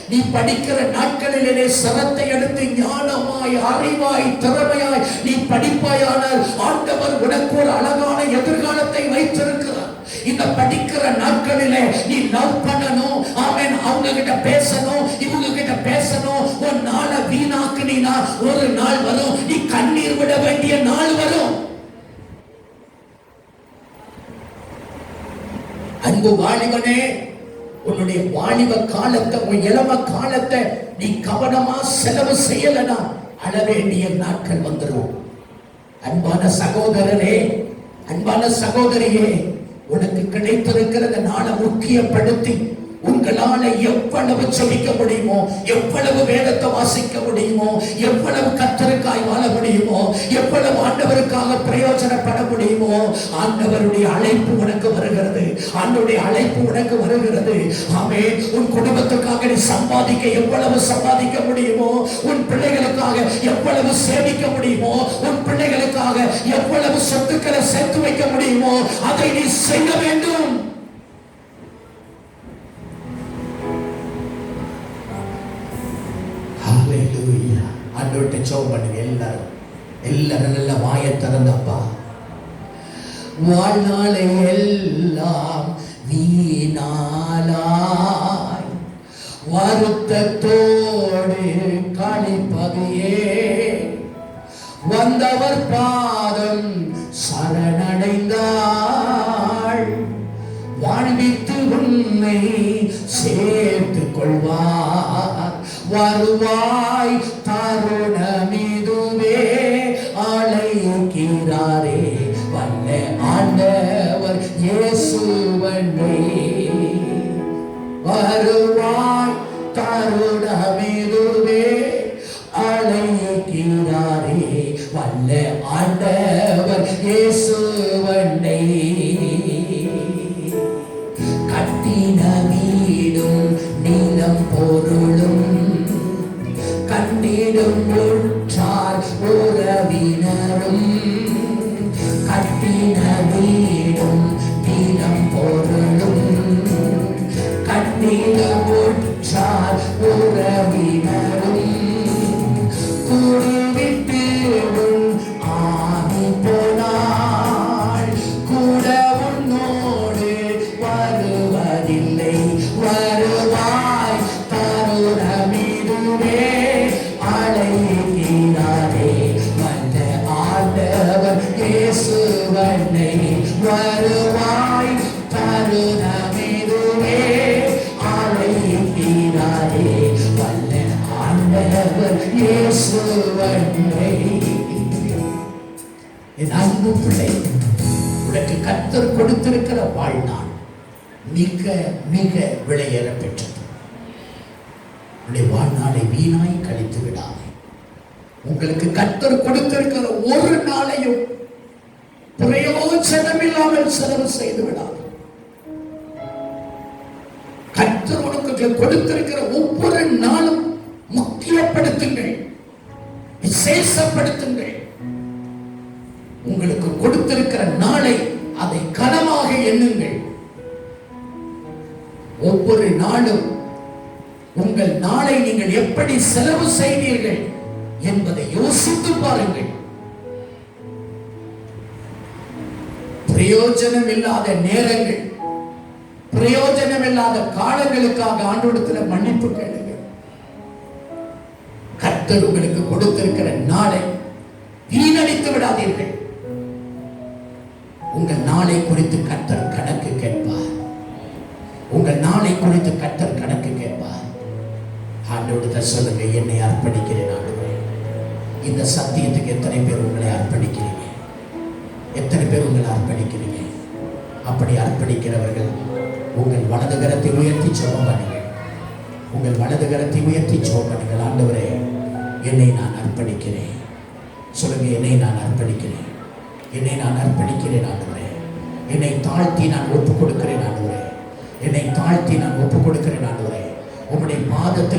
நீ படிக்கிற நாட்களிலே சரத்தை எடுத்து ஞானமாய் அறிவாய் திறமையாய் நீ படிப்பாயானால் ஆண்டவர் உனக்கு ஒரு அழகான எதிர்காலத்தை வைத்திருக்கிறார். இந்த படிக்கிற நாட்களிலே நீ லவ் பண்ணணும், ஆமென், அவங்க கிட்ட பேசணும், இவங்க கிட்ட பேசணும். ஒரு நாளை வீணாக்குனா ஒரு நாள் வரும் நீ கண்ணீர் விட வேண்டிய நாள் வரும். அன்பு வாலிபனே, உன்னுடைய வாலிப காலத்தை, உன் இளம காலத்தை நீ கவனமா செலவு செய்யலனா அழ வேண்டிய நாட்கள் வந்துடும். அன்பான சகோதரரே, அன்பான சகோதரியே, உனக்கு கிடைத்திருக்கிற நாளை முக்கியப்படுத்தி உங்களால எவ்வளவு ஜெபிக்க முடியுமோ, எவ்வளவு வேதத்தை வாசிக்க முடியுமோ, எவ்வளவு கர்த்தருக்காய் வாழ முடியுமோ, எவ்வளவு ஆண்டவருக்காக பிரயோஜனப்பட முடியுமோ, ஆண்டவருடைய அழைப்பு உனக்கு வருகிறது. ஆண்டவருடைய அழைப்பு உனக்கு வருகிறது. ஆமென். உன் குடும்பத்துக்காக நீ சம்பாதிக்க எவ்வளவு சம்பாதிக்க முடியுமோ, உன் பிள்ளைகளுக்காக எவ்வளவு சேமிக்க முடியுமோ, உன் பிள்ளைகளுக்காக எவ்வளவு சொத்துக்களை சேர்த்து வைக்க முடியுமோ அதை நீ செய்ய வேண்டும். ஆண்டவர்கிட்ட ஜெபம் பண்ணுங்க. எல்லாரும் நல்ல வாயை திறந்தப்பா, வாழ்நாளை எல்லாம் வீணாலாய் வருத்தத்தோடு கழிப்பதையே வந்தவர் பாதம் சரணடைந்தாள். வாழ்வித்து உன்னை சேர்த்துக் கொள்வார். வருவாய் தருணமிதுவே அழைக்கிறாரே வல்ல ஆண்டவர் இயேசுவனே. வருவாய் தருணமிதுவே அழைக்கிறாரே வல்ல ஆண்டவர் இயேசுவனே. கட்டின வீடும் நீலம் பொருளும் கண்டிடும் உற்றார் உறவினரும், கட்டின வீடும் நீலம் பொருளும் கண்டிடும் உற்றார் உறவினரும் கூடிவிட்டு ஆதி போனாள் கூட உன்னோடு வருவதில்லை. வருவாய் தருணமிதுவே அழைக்கிறாரே வந்த ஆண்டவர் இயேசுவனை. வருவாய் தருணமிதுவே அழைக்கிறாரே வல்ல ஆண்டவர் இயேசுவனை. என் அன்பு பிள்ளை, உனக்கு கர்த்தர் கொடுத்திருக்கிற வாழ்நாள் மிக மிக விலையேற பெற்றது. உன்னுடைய வாழ்நாளை வீணாய் கழித்து விடாதே. உங்களுக்கு கர்த்தர் கொடுத்திருக்கிற ஒரு நாளையும் பிரயோஜனமில்லாமல் செலவு செய்து விடாதே. கர்த்தர் உனக்கு கொடுத்திருக்கிற ஒவ்வொரு நாளும் முக்கியப்படுத்துங்கள், விசேஷப்படுத்துங்கள். உங்களுக்கு கொடுத்திருக்கிற நாளை அதை கனமாக எண்ணுங்கள். ஒவ்வொரு நாளும் உங்கள் நாளை நீங்கள் எப்படி செலவு செய்வீர்கள் என்பதை யோசித்து பாருங்கள். பிரயோஜனம் இல்லாத நேரங்கள், பிரயோஜனம் இல்லாத காலங்களுக்காக ஆண்டவரிடத்தில் மன்னிப்பு கேளுங்க. கர்த்தர் உங்களுக்கு கொடுத்திருக்கிற நாளை வீணடித்து விடாதீர்கள். உங்கள் நாளை குறித்து கர்த்தர் கணக்கு கேட்பார். உங்கள் நாளை குறித்து கர்த்தர் கணக்கு கேட்பார். ஆண்டவரிடத்தில் சொல்லுங்க, என்னை அர்ப்பணிக்கிறேன் ஆண்டவரே. இந்த சத்தியத்துக்கு எத்தனை பேர் உங்களை அர்ப்பணிக்கிறீங்க? எத்தனை பேர் உங்களை அர்ப்பணிக்கிறீங்க? அப்படி அர்ப்பணிக்கிறவர்கள் உங்கள் வலது கரத்தை உயர்த்தி ஜெபம் பண்ணுங்கள். உங்கள் வலது கரத்தை உயர்த்தி ஜெபம் பண்ணுங்கள். ஆண்டவரே, என்னை நான் அர்ப்பணிக்கிறேன். சொல்லுங்க, என்னை நான் அர்ப்பணிக்கிறேன். என்னை நான் அர்ப்பணிக்கிறேன் ஆண்டவரே. என்னை தாழ்த்தி நான் ஒப்புக் கொடுக்கிறேன் ஆண்டவரே. என்னை தாழ்த்தி நான் ஒப்புக் கொடுக்கிறேன் ஆண்டவரே. உம்முடைய பாதத்தில்